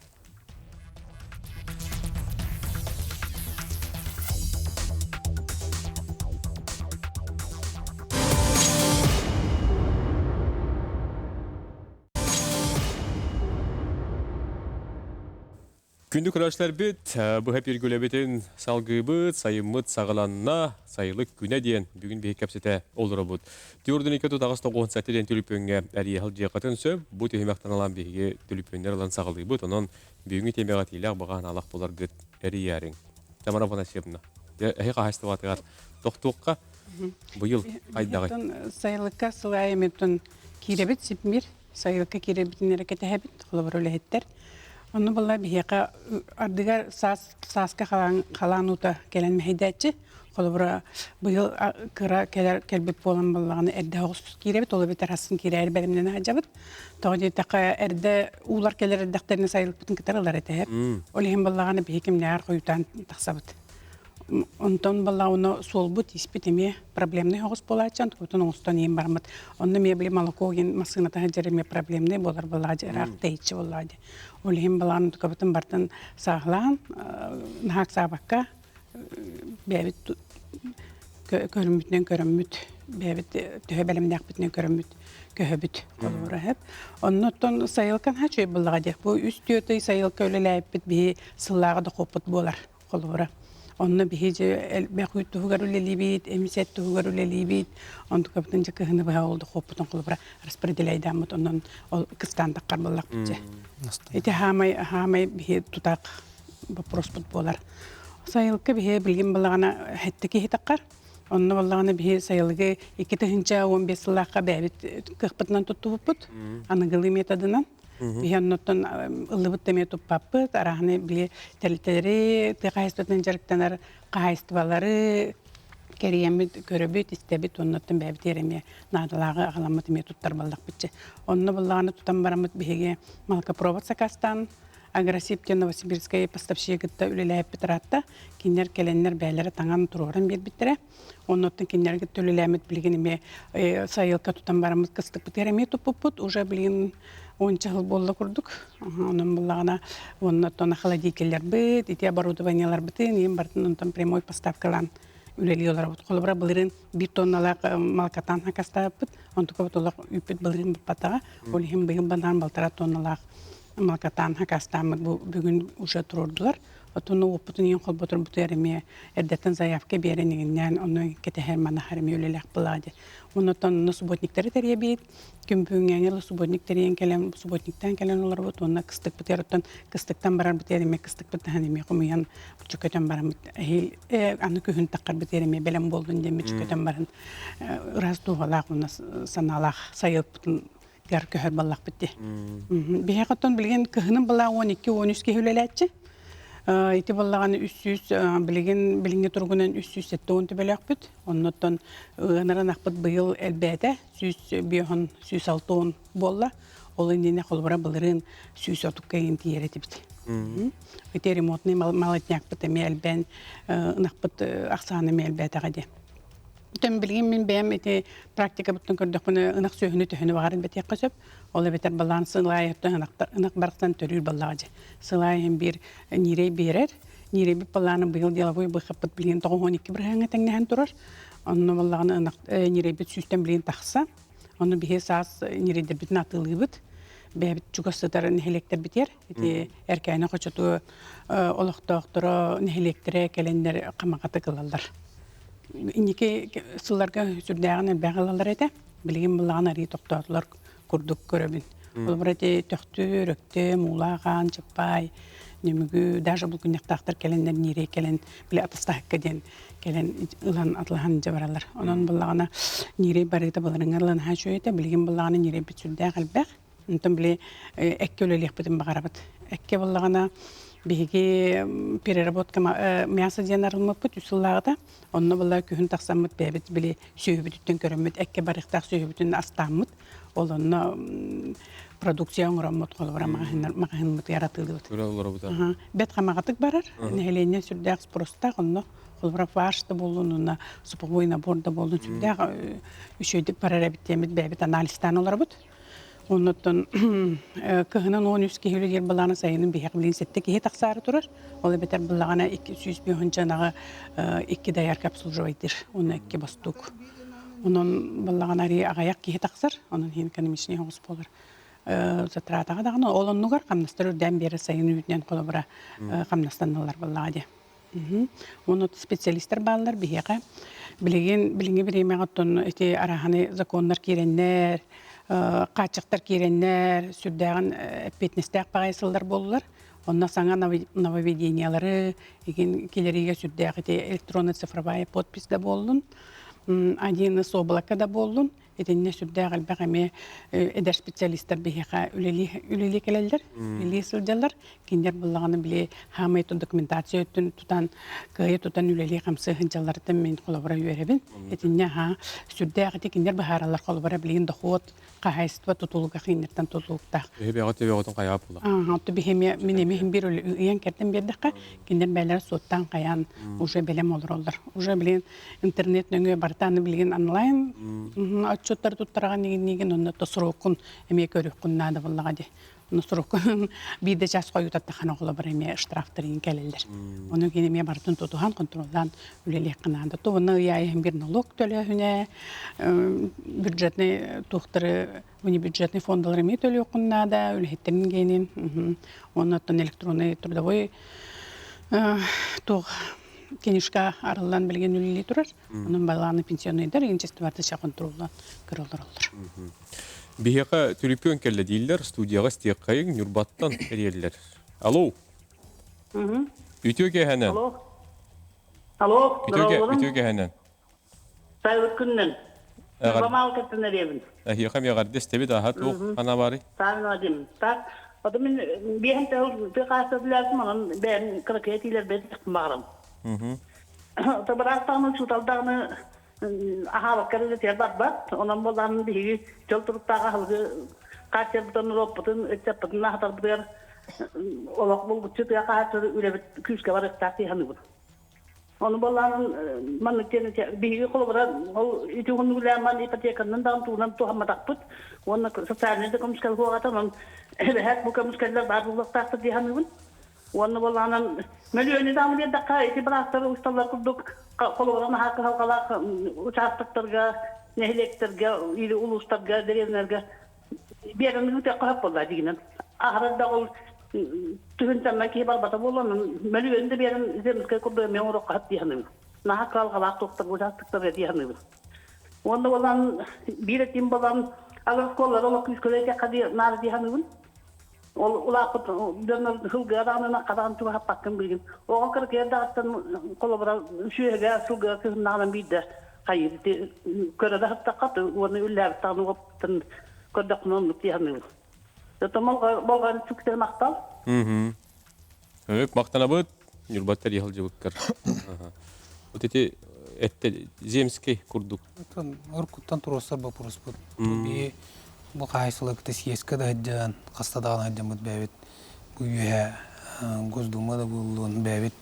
Күндік күрәшләр бит, bu hep bir gölebetin salgıbıt, sayımıt, sağılanına, sayılık güne diyen bugün bir kapsete olur bu. Diyordun iki tut ağızda 10 saatiden tülüpönge eriye hıl cekatın söp, bu tühümekten alan bir tülüpönler alan sağılıyıbıt, onun bugün temeğatiyle bağın Allah bular gıt eriye erin. Tamara bana şebna. Ehe kahastı vatıgar. Doktuğukka bu yıl aydağı. Sayılıkka sılayımıtın kirebit sipmir, sayılıkka kirebitin hareketi hebit, kılıbır öyle hetler. Onu balla biheka ardıgar saska kalan uta gelen mehidetçi. Kolubura bu yıl kıra kelbip olan ballağını erde hoğuz kirebit, olu biter hasın kireyer berimden hacabıt. Toğdi taqa erde uğlar keler erdeklerine sayılık bütün kıtarılar ete hep. Olihim ballağını bihekim nehar koyutan taksabıt. Ondan balla onu solbut ispitimi problemli hoğuz bolaçan, tutun oğuzdan yiyim barmıt. Onda me bile malakogin masınata hacerime problemli bolar ballacı erak deyitçi bolladı. Olihim balağını tukabıtın bardan sağlan, nahak sağbakka, bebit körümbütden körümbüt, bebit töhebelimde akbütden körümbüt, köhöbüt olur hep. Ondan sayılkan ha şey bolladı. Bu üst diyotu sayılka öyle layıp bir sıllağı da koput bolar olur. Onu bihice bekuyut tuğgar ulelibit, emiset tuğgar ulelibit. Onu kapatınca kıhını baha oldu koputun kulubra. Raspredileyden mut ondan kıstan takkar bollak bitce. Eti hamay bihi tutak prosput bolar. Sayılka bihi bilgin bollağına hetteki hitakkar. Onu bollağına bihi sayılgı 2-15 yıllıkka bebit kıhpıtından tuttu buput. Anıgılı metodundan. Bir anlattan ılıbıt demeye tuppapıt, arahane bile teliteleri, tıkayıstatan jarıktanar kahayıstvaları, keriyemit, köröbüt, istebit, onlattan bebit yeremeye nadalağı ağlamat demeye tuttar ballak bitçe. Onunla ballağını tutan baramıt bihege malka provat sakastan, agresipten Novosibirskaya поставщигытта үлеләп битратта, кинер келеннер бәйләре таңан турорын бер биттере. Оннан кинерге төлеләмет билгенеме сайылка тутан барамыз кыстык битереме туппут, уже билген 10 жыл болла курдук. Онун буллагана оннан холодильниклер бит, ити оборудованиялар битен, ем бартын онтан прямой поставкалан үлелиyorlar. Колбара булырын 1 тонналак малкатан хакастапыт, онтука бутулак үппет булырын бапатага, олихим быгын бандан балтара тонналак malkatan hakastamık bu bugün uşa tururdular. Otunu oputun yan kolbotur bu terime erdetten zayıfke bereninden onu kete hermana harmi ölelek buladı. Ondan onu subotnikleri teriye bit. Kümbüğüngen subotnikleri gelen subotnikten gelen olar bu tonna kıstık bu terottan kıstıktan barar bu terime kıstık bu tanime komuyan çöketen baram hil anı kühün takkar bu terime belem boldun demi çöketen baran raz duhalak onu sanalak sayıp Gar köhör ballak bitti. Bir hakikaten bilgen kıhının ballağı 12-13 kehüleletçi. İti ballağını 300 bilgen turgunan 307 tübelek bit. Ondan ınaran akbıt bu yıl elbette 106 bolla. Olun dine kolbara balırın 130 kayın tiyereti bit. İti remotni malatnyak bit elben nakbıt aksanı elbette gadi. Tüm bilgim min bem eti praktika bütün gördük bunu ınak söhünü tühünü varın beti yakışıp ola beter balan sığlayıp ınak barıktan törür balacı. Sığlayın bir nirey berer. Nirey bir balanı bu yıl yalavoy bu kapıt bilgin 12 bir hangi tengnehen durur. Onu balağını ınak nirey bir süsten bilgin taksa. Onu bir hesas nirey de bütün atılıyıbıt. Bebit çukasıdır nehelekler biter. Erkeğine koçatu olak doktora nehelektere gelenler kamakatı kılallar. İndiki sularga sürdäğen elbäğalar ede. Bilgin bulağın arı toktadılar kurduk göröbün. Ол бұрады төқтү, рөктү, мулаған, чыппай, немүгү, даже бұл күннектақтар келендер нирей келен, біле атыстаққа ден келен ылан атлахан жабаралар. Онын бұллағына нирей барыда бұларыңар ылан ха шөйеті, білген бұллағына нирей бітсүлді қалбақ. Онтон біле әкке өлелек бітін бағарабыд. Әкке бұллағына биһиги переработка мясо диэн арылмаппыт үсыллаагыта онно булла күһүн тахсаммыт бэбит били сүйүбүттен көрөммүт экке барыктак сүйүбүтүн астааммыт ол онно продукция оңороммут колбара магахынмыт яратылыбыт бет камагатык барар нехелене сүрдäк спростак онно колбара фаршты болун уна супугой наборда болун сүрдäк үшөйдүк барар биттемит бэбит анализтан олорбут Оннотон кыһынан 13 киһиле дер баланы сайынын бихек билин сетте киһи таксары турар. Ол бетер буллагана 200 бихон жанага 2 даяр капсул жойдыр. Оны 2 бастук. Онон буллагана ри агаяк киһи таксар. Онун хин экономичный хос болар. Затратага дагы олоннугар камнастыр дәм бери сайын үтнен колобра камнастанналар буллагади. Оны специалисттер баллар бихека билинге биремеге тон эти араханы законнар киреннер Качықтар кереннер, сүрдәғін петнестәқ бағайсылдар болулар. Онна саңа нововведениялары, келеріге сүрдәғі электронный цифровая подпись да болуын. Один собылакка да болуын. Этенне сүрдәғі әлбәқ әме әдәр специалисттар бейхеға үлелі келелдер, үлелі сылдалар. Кендер бұллағаны біле хамайты документация өттін тұтан, күйе тұтан үлелі қамсы хынчаларды мен қолабыра үйеребін. Этенне сүрдәғі кендер бұхаралар қолабыра білеген доход, қағайсытва тұтылуға қиындыртан тұтылуқтақ. Беғатын қаяп бұла. Отты бейхеме менеме бір үйен керден бердіққа, кендер бәлер соттан қаян уже білем олар олар. Уже білген интернет нөңе бартаны білген онлайн отчеттар туттарған неген онны сұрықын әме көріққын нады бұллағады. Оны сұрықын бейді жас қойытатты қана қолы бір әме штрафтырын кәлелдер. Оны кенеме бартын тұтуған контролдан үлелек қынанды. Оны яйын бір налог төлі хүне бюджетный тұқтыры бюджетный фондалар әме төлі қыннады, үлеттерін кенен. Оны электронный трудовой тұқ Кенишка арылан білген үлілі тұрар. Оның балағаны пенсионныйдар, енчесті барды шақын тұрулан көрілдір олар. Бейеқа түліппен кәлі дейлер, студияға стек қайын нүрбаттан әрелілер. Алло? Үтіо кәхәнен? Алло, Үтіо кәхәнен? Сайылық күннен. Бамал кәттін әребін. Әхиқам яғардес тебе daha туқ қана бары? Сағын адым. Adamın bir hem de bir kastetlerdim onun ben kırıkiyetiler bezdik bağırım. Tabi rastağını çutaldarını aha bakarı da terbat bat. Onun bolanın bir çöl turup dağı halgı kaçer butanı roputun ötçep butanı nahatar butar olak bul gıçıt ya kaçır öyle bir küske var ıktakti hanı bu. Onun bolanın manlıkçeni bir kolu var o iti hunu güleman ipatekanın dağın tuğundan tuğama takput. Onun sosyalinde komşkal huğata onun hep bu komşkaller var bu ıktakti diye hanı bu. Onu bolanın milyonu da mı dakika iti bıraktır ustalar kurduk kolaboran hakkı halkalar uçaklıklarga nehleklerge ili uluslarga derenlerge bir yerin müte kahp oldu diginen ahırda ol tühünten ki barbata bolanın milyonu da bir yerin zemizge kurdu memuru kahp diyenim nahak halkalar doktor uçaklıklar diyenim onu bolan bir etim bolan agar kollar olak yüzkölete kadir nar diyenim Ulaqıt dönür hılgı adamına kadar tuğa hakkın bilgin. O kadar ki dağıttan kolabara şüyege sulga kızından bide. Hayır, körede hatta katı onu üller tanı optun kodaknon mutiyanı. Zaten bolgan çıktı maktal. Evet, maktana bu nürbatlar yahılcı bıkkar. Bu teti ette zemski kurduk. Orkuttan turosar bapuros bu. Bir bu kayısılık tesyeske de hediyen, kastadağın hediyen bu bevit. Bu yühe Gozduma da bulun, bevit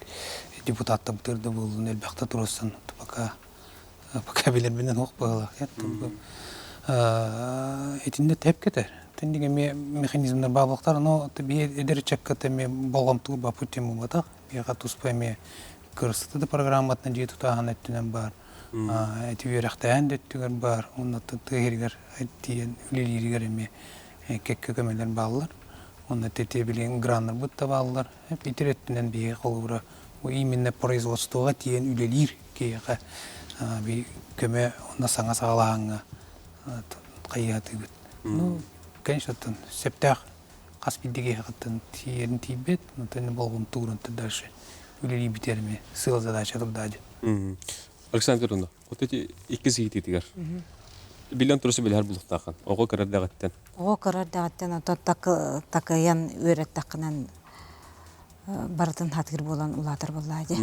deputat da bitir de bulun, elbette turossan. Baka bilir binden hok bağlı. Etinde tep keter. Tendike mekanizmler bağlıqtar, no tabi eder çekkate me bolğam tuğ baputim umatak. Bir katuspa me kırsıtı da programatına diye tutahan ettinen bar. Eti yürekten de ettiler bar. Onda tığırgar ettiyen ülelerigar eme kekke kömeler bağlılar. Onda tete bilen granlar butta bağlılar. Hep itir ettinen bir kolubura. Bu iminne производствоға тиен ülelер keyga bir köme onda sana sağlağına kayatı güt. конечно, тон септах каспидиге хаттан тиерин тибет, но тен болгон турун дальше. Үлери битерме сыл задача турдады. Александр Ивановна, вот эти иккизити тигер. Билен турысы билер булуктаган. Ого карардагаттан. О карардагаттан ото такаян өрет такынан бартын хатыр болан улатыр буллады.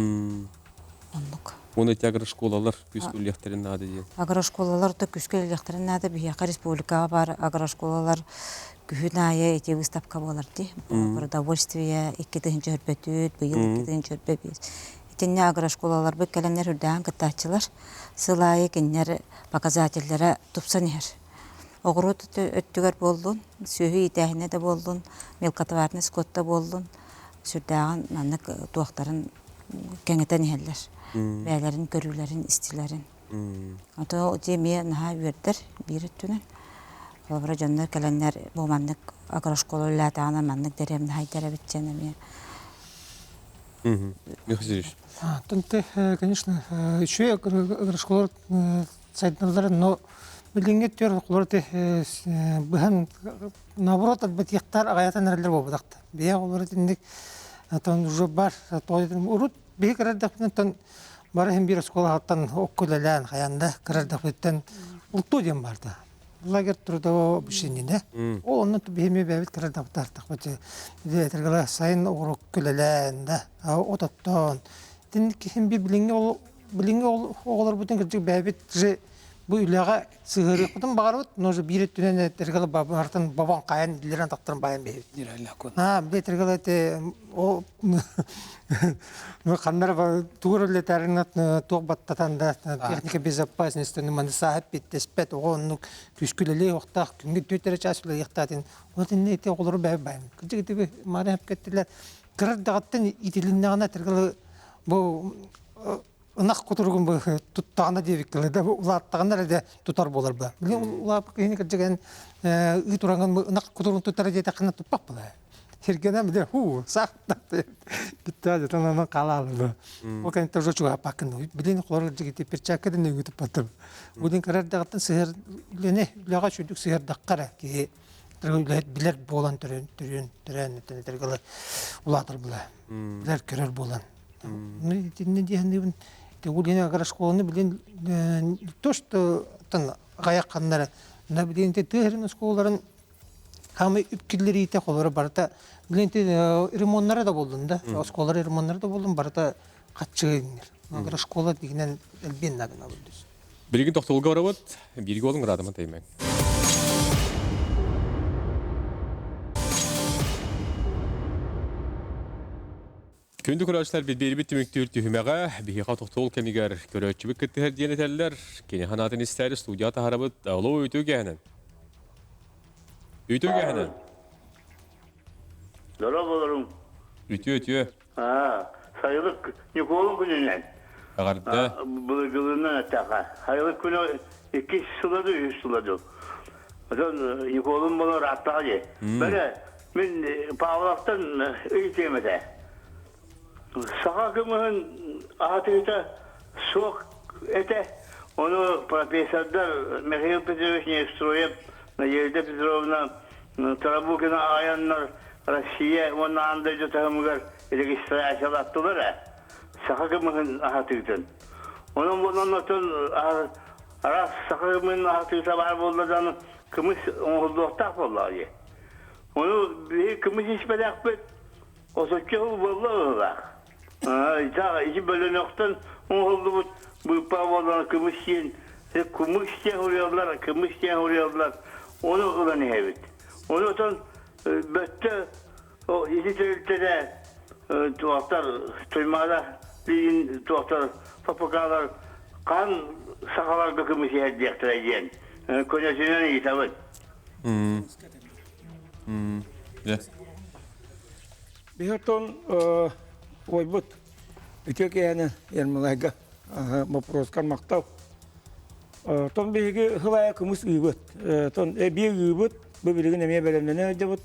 Онлук. Оны тягыр школалар күскүллектерин нады ден. Агрошколалар да күскөллектерин нады бияка республикага бар агрошколалар күнае эти выставка боларды. Продовольствие 2-нче хөрбөтүт, быйыл 2-нче хөрбөбүз. Тенне агрошколалар бу келенер үрдән кытачылар сылайы кеннер показательләре тупсанер. Огрут өттүгөр болдун, сөйү итәһине дә болдун, мелкотоварный скотта болдун. Сүрдәгән маннык туактарын кеңетен хәлләр. Бәйләрен көрүләрен, истиләрен. Ото теме наһа бердер, бир түнен. Олбара җаннар келенер бу маннык агрошколалар тагына маннык дәрем хәйтәре битчәнеме. Михаилович. Тонте, конечно, еще агрошколалар сайтлары, но билинге төр куларты быхан наоборот бетектар агаятан нерлер болбадакты. Бия олар тиндик тон уже бар тойдын урут бие карадактан тон бары hem bir школа хаттан оккулалан хаянда карадактан ултуден барды. Лагер турда бишинде. О онны беме бебет карадактар такбачы. Детергала сайын оккулалан да. Ототтон тиндик hem bir билинге оголар бүтүн кыржык бебет же bu ilaga sığırı kudum bağırıp, nozu bir tünen tergalı babartın baban kayan dileran taktırın bayan beyit. Ha, bir tergalı te o kanlar tuğrul leterin tuğ battatan da teknik безопасности нуманы sahip bittespet onun küsküleli vakta küngü tütere çasılı yıktatın. O tinne te olur bey bayan. Kıcık tibi mara hep kettiler. Kırar dağıttın itilinliğine tergalı bu ынак кутургун бу туттаганда дебиккеле да улаттаганда да тутар болар бу. Биле улап кийин кыржыган ый туранган ынак кутургун туттар дете кына туппак була. Сергенем де сакта биттә танана калалы бу. О кен тоже чуга пакын. Билен колор жигите перчакка да нөгүтүп батыр. Будин карар дагыттан сыгыр лене лага чүдүк сыгыр даккара ки билер болан төрөн тергеле улатыр була. Билер көрөр болан. Ну тинне дигән Тегулина агрошколаны билен то что тан гаякканнары на билен те тегерин школаларын хамы үпкиллери ите колары барта билен те ремонтлары да болдун да школалар ремонтлары да болдун барта катчыгыннар агрошкола дигенен элбен надын алды. Билген токтолга барабыт, бирге олың радымын таймен. Күнді көрәшілер бет түміктер түйімеға бейіға тоқтол кәмігер көрәтшібік кіттігер дейінетелілер. Кені қанатын істәрі студията харабыт олу өйту кәнін. Өйту кәнін. Дора боларым. Өйту. Sayılık Nikol'un gününden. Ағарды. Bılgılığından atağa. Sayılık günü 2 suladı, 3 suladı. Nikol'un bana rahatladı. Böyle ben Pavlov'tan öğütlemede. Sakakımın ahatıyla soğuk ete. Onu profesörler Mikhail Petrovich Nevstroyev, Nadyezhda Petrovna Tarabukina ayanlar Россия, onun andırıcı tahımlar registrasyon attılar. Sakakımın ahatıyla. Onun bundan ötün aras sakakımın ahatıyla var bulduğunu kımız oğulduğuktak vallahi. Onu bir kımız içmeden akbet. O soçyağı vallahi. İki bölünükten oğuldu bu pavadan kımız yiyin. Kımız vuruyorlar. Onu ulan evet. Onu ötün bötte o İzmit'te tuhaflar tuymada bilin tuhaflar papukalar kan sakalar bakımı şey diyektireceğin. Konyasından iyi tabi. Bir ton ойбут үтек яны ермалайга мопроскан мактау. Тон биги хылая кымыс үйбөт. Тон би үйбөт бу билген эме белемнене дебут.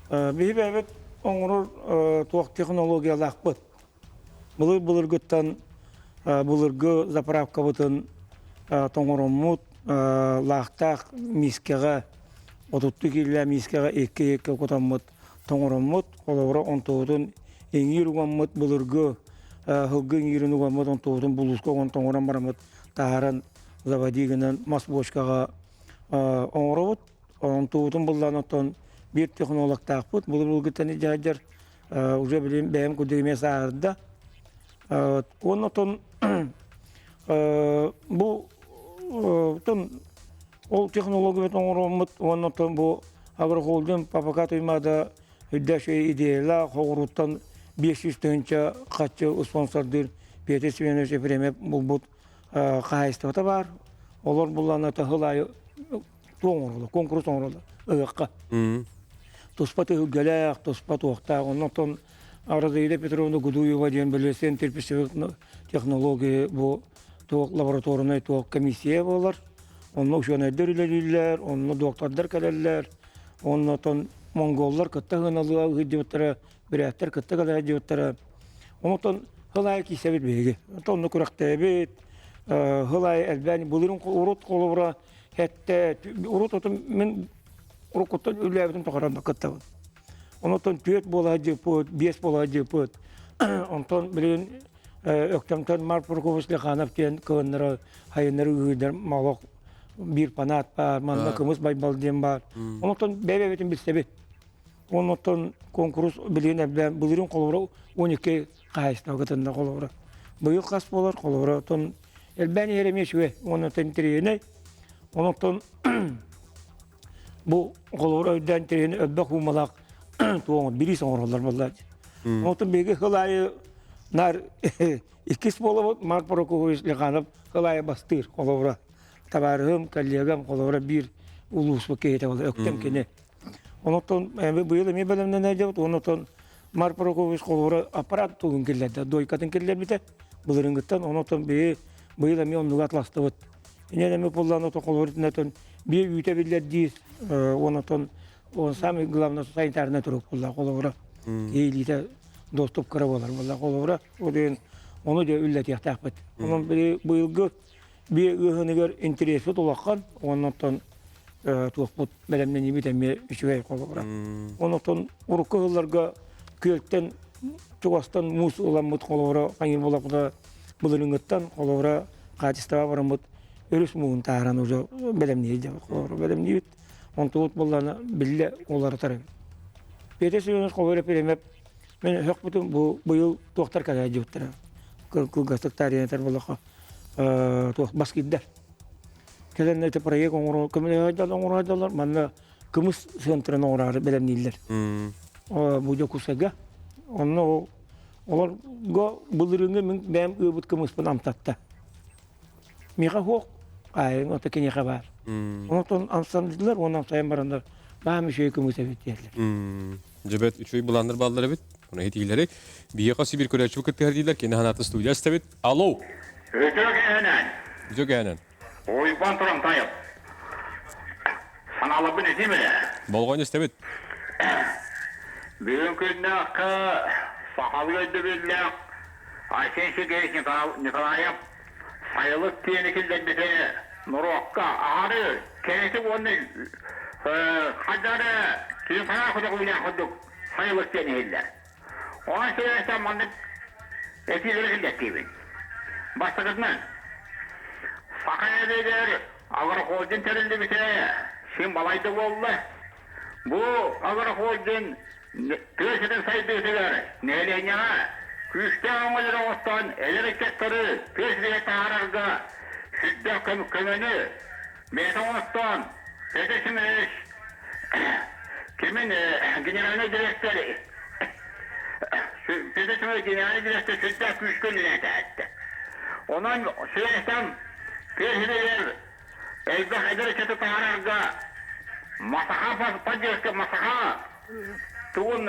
Би бебет оңрор туак технологиялакпыт. Булыргыттан булыргы заправка бутын тоңороммут лахтак мискега Otuttu killa miskega ekki kotammat toңороммут коловра онтоодун эңир угаммат булыргы хылгын ирин угаммат онтоодун булуска он тоңорам барамат тааран заводигынан масбошкага оңоробут онтоодун булланотон бир технолог таакпыт бул гытаны жаажар уже билем бэм кудеме саарда онотон бу тон ол технология оңороммут онотон бу агрохолдун папака туймада үддәші идеяла хоғыруттан 500 төнча қатчы спонсордыр петес сүйенесі премия бұлбұт қайыстығыта бар. Олар бұлланы тағылайы тоңырылы, конкурс тоңырылы, ұғыққа. Тұспаты үгіләк, тұспаты оқта, оннан Аразаида Петровна Гудуева ден білесен терпесевік технология бұл тоқ лабораторный тоқ комиссия болар. Онны үшенәддер үлелілер, онны доктардар кәлелер, оннан монголлар кытта гыналыга гыддыптара бирәттер кытта гала гыддыптара онтон хылай кисебит беге онтон курактабит хылай әлбәни булырын урут коловра хәтта урут отын мен урукта үләбитен тохарам кытта онтон төт бола җипот 5 бола җипот онтон билен өктәмтән марпурковыслы ханап кен көннәр хайнәр гыдыр малок бир панат бар манна кымыз байбалден бар онтон бәбәбетен билсебит онотон конкурс билен әбдән булырын коловра 12 кайста гытында коловра быйыл кас болар коловра тон элбән еремешве онотон тирене онотон бу коловра өдән тирене өббә хумалак туң бирис оңорлар булды онотон беге хылай нар икис болот марпорокович ганык хылай бастыр коловра табарым коллегам коловра бир улус бекете бол өктем кене онотон быйыл эме белемнен әҗәп онотон марпорокович коловра аппарат тугын келләдә дойкатын келләр бите булырынгыттан онотон быйыл эме оннуга атластыбыт инеме булланы то коловрытнатон бир үтә билләр дис онотон он самый главный санитарный турук булла коловра эйлите доступ кыра болар булла коловра оден оны да үлләт яктакпыт онун быйылгы бир ыгыныгар интереси толаккан онотон туақпут белемнен ебетеме үшвей колобра. Онотон уруккыларга көлттен туастан мус уламмыт колобра кайын болакта булырынгыттан колобра катыстава барамыт өрүс муун тааран уже белемне жеп колобра белемне бит. Онтут булланы билле олар тарап. Петесөнөс колобра перемеп мен хөкмүтүм бу быйыл токтар кага жөттөр. Кылгастык тарихтар болака тоқ баскиддер. Келен это проект оңро көмөлөдөлөр манна кымыс центрын оңрары белемнилер. Бу жокусага онно олар го булырыңы мен бем өбүт кымыспын амтатта. Мига хок айын ота кене хабар. Онтон амсандылар онан сайын барандар баамы шөй кымыс эбеттерлер. Жебет үчөй буландыр балдары бит. Уна хетилери бие касы бир көрөчү кеттердилер кене ханаты студиясы бит. Алло. Жөгәнен. Ойбан тұрам тайып. Саналы бұны демелі. Болған істебет. Бүгін күнді ақы сақалы өйді білді. Айсен Шегейш Николаев сайылық тиені келден біте Нұраққа ағары кенесі оны қадары телефона құдық үйден құдық сайылық тиені келді. Оған сөйлесем маңдық әтелері келдет дейбін. Бастығызмен Сақая дейдер, агрохолдин терілді біте, сен балайды болды. Бұл агрохолдин көшінің сайды өтігер, нәйленеға, күшті аңылыр оғыстан, әлірекеттері, көшіге тағарарға, сүдді көмені, беті оғыстан, өтесімеш, кемін генеральный директор, өтесімеш генеральный директор сүдді күшкін әтті. Онан сөйлесем, Перхилер, элбэх эдерекеті тағарарға масаха поддержка масаха туын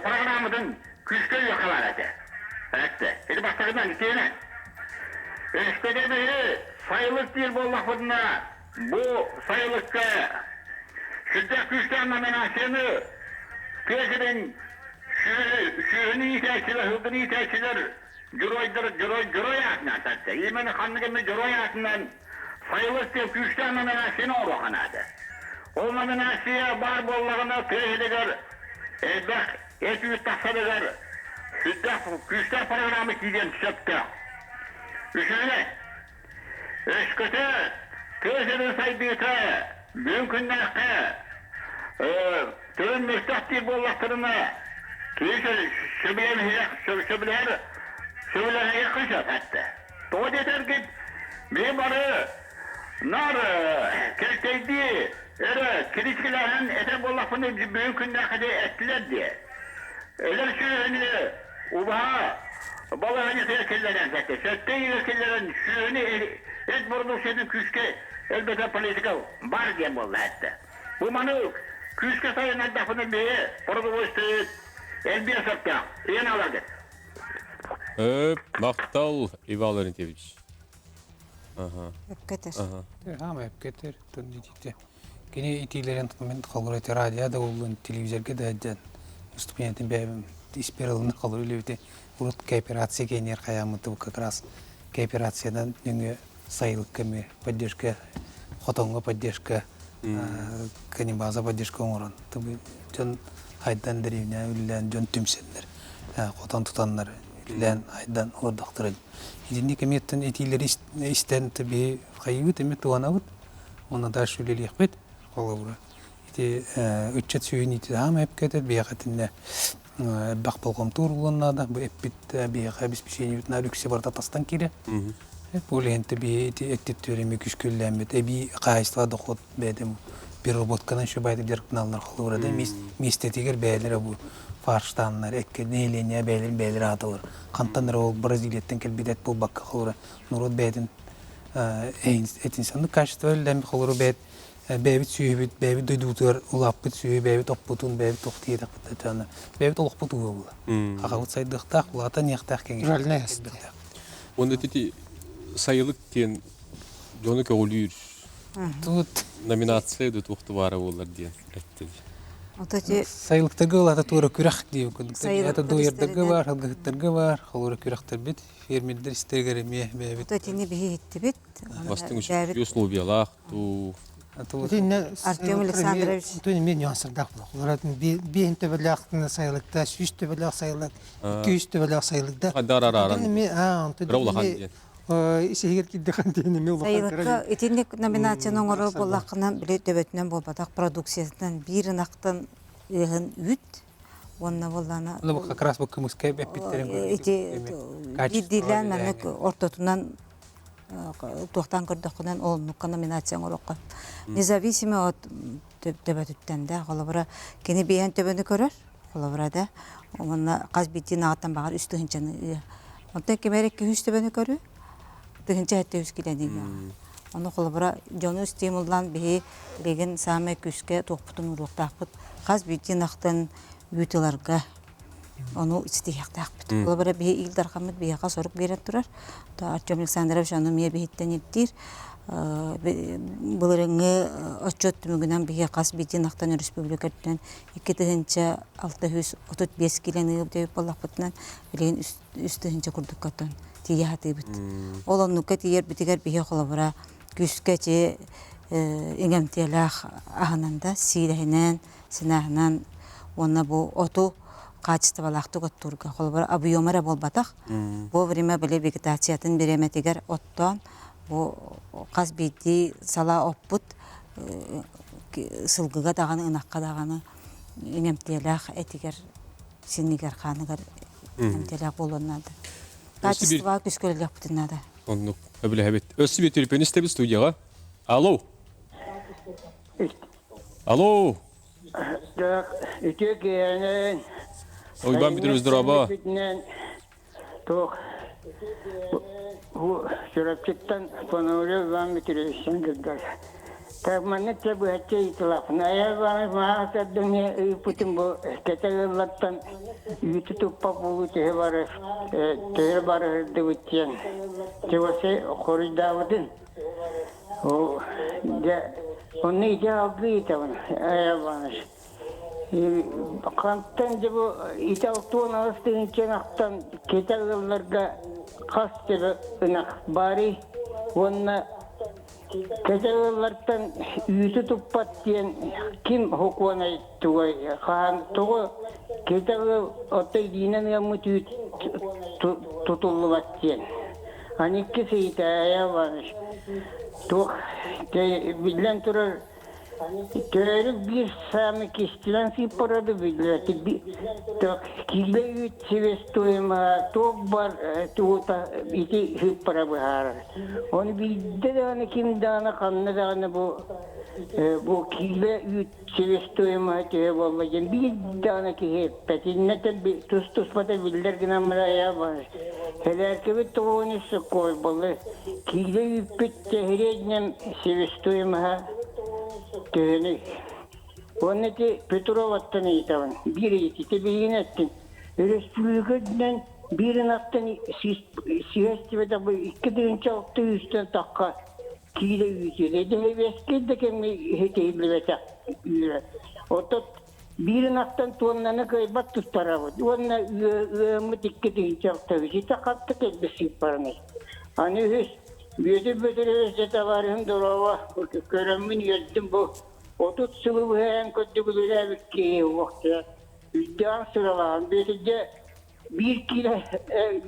программадан күшкөй яқалар әді. Әтті. Эді бастығынан кейіне. Өшкөде бейі сайылық дейір боллақ бұдына бұл сайылыққа шүдді күшкенна мен асені перхилен шүйіні итәкшілер, хылдың итәкшілер Герой атынан сәтті. Емені қанығымы герой атынан сайылық деп күштен мен әсені ору қанады. O nominasiya bar bollağına tüyediler. Elbek, etüyüt taksadılar. Küçler programı giden çıktı. Üçüncü, eşkıtı, tüyedin saydıkı, mümkünlükü, tüyün müstahti bollaklarına, şöbilerini yakışır hatta. Doğu yeter ki, bir barı, nar, kelteydi, kilitkilerin eten bollaklarını mümkünlükü ettiler diye. Eğer şöyle, ubağa, balığını tehlikelilerden zaten. Sötte tehlikelilerin şöyle et burnuşedin küçke elbette politika var diye bolla hatta. Bu manuk küçke sayın adafını bir produvostu elbiye sapta. Yeni aladı. Maqtal Ivan Laurentьевич. Öpketer. Ama hep getir. Dönücükte. Gene itilerin tutmamen kalır radyoda olan televizyonda da eden. Выступлениятын бәйбім испералыны қалыр үлеуде урут кооперация кейнер қаямыты бұл как раз кооперациядан нүңі сайылық кәме поддержка хотонға поддержка канибаза поддержка оңырын жон айдан деревня үлілән жон түмсендер хотон тұтанлар үлілән айдан ордақтырын едінне кәметтен етейлер істен түбе қайыбыт әме туанабыт оны да шүлелі еқпет қолы үтчет сүйін ете ама әп кетер бейақатынне бақ болғым туырылынады бұл әппет бейақа обеспечение бүтін әріксе бар татастан келе өлігенті бейеті әктеттөреме күшкөлләмет әбей қайыстыға дұқот бәдім бір роботканан шо байды дерктіналар қолы ұрады местетегер бәлері бұл фарштанлар әкке нейлене бәлері атылыр қантаныр ол бразилияттен келбедет бұл баққа қолы нұрот бәдін әтінсанды качество өлдәмі қолы бәд бәбит сүйбит, бәбит дойдутыр, улаппыт сүйі, бәбит оқпытын, бәбит тоқтиедақ бұттатаны. Бәбит олықпыт уы бұла. Ағауыт сайдықтақ, ұлата неқтақ кеңеш. Рөліне әсті. Онда тети сайылық кен жоны кәулүйір Тут номинация да туқты бары олар ден әттеді. сайылықтағы ұлата туыры күрақ дейі күндік. Әті дойырдығы бар, алғыттырғы бар, қолыры күрақтар бет, фермердер істергереме бәбит. Тотini bihi gitti bit. Бастың үшін условиялақ, ту... Артем Александрович. Тuni мен нюансырдақ бұл. Олардың бейін төбеліқтіні сайылықта, 3 төбеліқ сайылық, 200 төбеліқ сайылықта. Дарараран. Раулахан ден. Исегер киддіған дейіне мен ұлақан Сайылыққа етіндік номинацияның оры болақынан біле төбетінен болбадақ продукциясынан бірін ақтан еғін үт. Онна болланы... Оны бұл как раз бұл күміскай бәппеттерін Гиддилен мәнік ортотунан туқтан көрдіқінен олыныққа номинацияң орыққа. Независимі от төбетіттенде, қолабыра кені бейен төбені көрір, қолабыра да, онна қаз беттен ағаттан бағар үсті хынчаны. Онтан кемерек үз төбені көрі, дығынча әтті үз келеден. Оны қолабыра жону стимулдан бейі леген саме күске тоқпытын ұруқтақпыт, қаз беттен ақтан үйтіларға onu istihaqtaq bit. Olabara bir ilдар xamit bir yaqa soruq berip turar. Ta Артем Александрович аны мие бихиттен иттир. Буларыңы отчет мүгүнөн bir yaqas битин ақтан республикаттан 2635 килени деп баллапытынан билген үстүнчө курдуккаттан тияты бит. Олоннукка тиер битигер бие холабара күскече эңемтелах ахананда силехинен синахнан онна бу оту качестволахты готтурга холбар объемара болбатах. Бу время биле вегетациятын береметигер оттон бу каз бити сала оппут сылгыга даганы ынакка даганы эңемтелах этигер синнигер ханыгар эңемтелах болоннады. Качество күскөлөк бутунада. Оннук öbülehebet. Össü bir telefon istebi studiyaga. Alo. Alo. Oyban bir özдөр aba. Toch. Bu şurapçıktan panolya van bitirirsin gıdgar. Takmanı da bu hacı itilafına. Eğer bana mağazda dünya bütün bu ketelerden yütü tuppak bulu tehe var. Tehe var hırdı bitiyen. Tevası koruç davudun. O da onu iyice aldı itavan. Eğer bana. Kanttan bu İtalyan ağustos'un kenarından ketelerlerge kas gibi ınak bari onunla Keçeğlerden yüzü tuppat diyen kim hukukuna tuğay kan tuğu keçeği otay dinen yamı tutulluvat diyen. Hani ikisi de ya var. Tuğ bilen turar. Törü bir sami kişiden siparadı bilirdi. Kile üç sevestuyma çok var tuğta iti hıppara bahar. Onu bildi de hani kim dana kanlı dana bu kile üç sevestuyma diye vallahi bir dana ki hep petinete bir tuz pata bildir ki namra ya var. Hele ki bir tuğunu sıkıyor balı. Kile üç tehrednem sevestuyma Tühünü. Onun eti Petrovat'tan eğitim. Bir eğitim beyin ettin. Respublikadan bir naktan siyasete bu iki dönünce altı üstten takka kile yüzüyle. De heveske de kemi heteyimli veta yüre. Otot bir naktan tuğunlarını kaybat tutarabı. Onunla ıımı iki dönünce altı üstten takka kelbesi parını. Hani hüs. Yüzü bütürüzde de varım dolaba. Körümün yettim bu. 30 sıvı bu hem kötü bu güzel bir ki vakti. Üstten sıralan. Böylece bir kilo,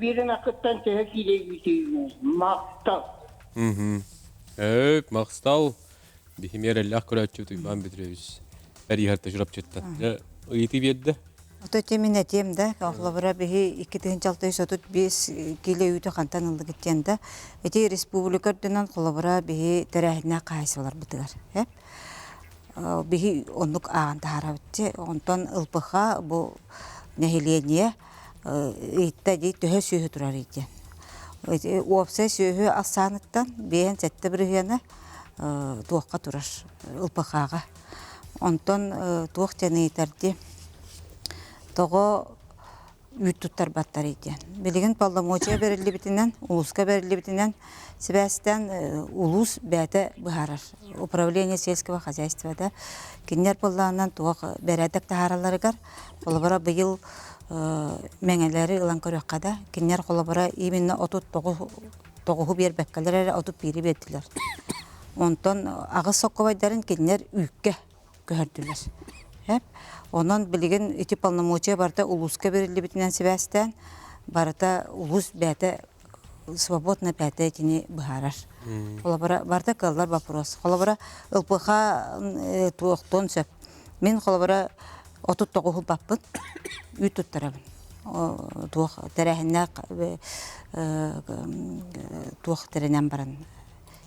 bir nakıttan tehe kilo bitiyor. Maktal. Evet, Maqstal. Bihim yer Allah kuratçı tuyban bitireyiz. Her yer tecrüp çıktı. Iti biyedde. Ото темин этем да, ахлабыра бихи 2635 киле үйті қантан ылды кеткенде, эти республикадынан қолабыра бихи тәрәхіне қайсылар бітігер. Бихи онлық ағын тағара бітті, онтан ылпыға бұл нәхилене итті дей түхі сүйі тұрар екен. Опсы сүйі асаныттан бейін сәтті бірігені туаққа тұрар ылпығаға. Онтан туақ тәні етәрді Тоғы үйттуттар баттар екен. Білген полномочия берілі бітінен, улуска берілі бітінен, Себастьян улус бәті бұхарар. Управление сельского хозяйствада кеннер боллағынан туғы бәрәдік тахараларығар. Қолыбыра бұйыл мәңелері ұлан көріққада. Кеннер қолыбыра именно отут тоғығы бер бәккалар әрі отут бері беттілер. Онтан ағыз соққыбайдарын кеннер үйікке көрділер. Онан білген эти полномочия барда улуска берилди битинен Себастьян барда улус бәті свободно бәті этини бұхарар. Барда қалар вопрос. Қолабара ылпыға туықтон сөп. Мен қолабара отут тоғығы баппын, үй тұттарабын. Туық тәрәхінне туық тәрінен баран.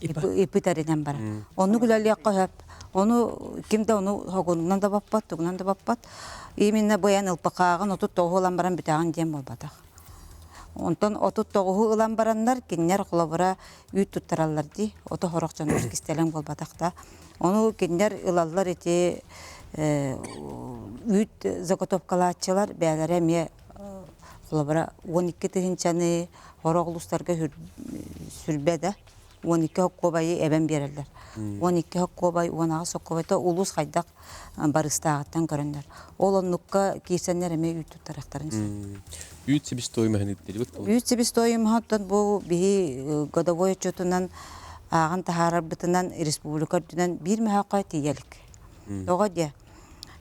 Ипы тәрінен баран. Оны күләлі аққа хөп. Onu kimde onu hogundan da bappat, tuğundan da bappat. Именно боян ылпақағын отут тоғы ұлан баран бүтәғын дем болбадақ. Онтан отут тоғы ұлан барандар кеннер құлабыра үйт тұттаралар дей, оты хорақчан өз кестелен болбадақта. Оны кеннер ұлалар ете үйт заготовкалатчылар бәлері ме құлабыра 12 тігінчаны хорақ ұлыстарға сүрбеді. 12 хоккобайы әбен берілдер. 12 хоккобай, 10 соққобайта улус қайдақ барыстағыттан көріндер. Ол онныққа кейсенлер әме үйт тұттарақтарын. Үйт себестойымы әнеттері бұд? Үйт себестойымы ғаттан бұл бігі годовой отчетынан ағын тахарар бұтынан республикадынан бір мәхаққа тиелік. Оға де,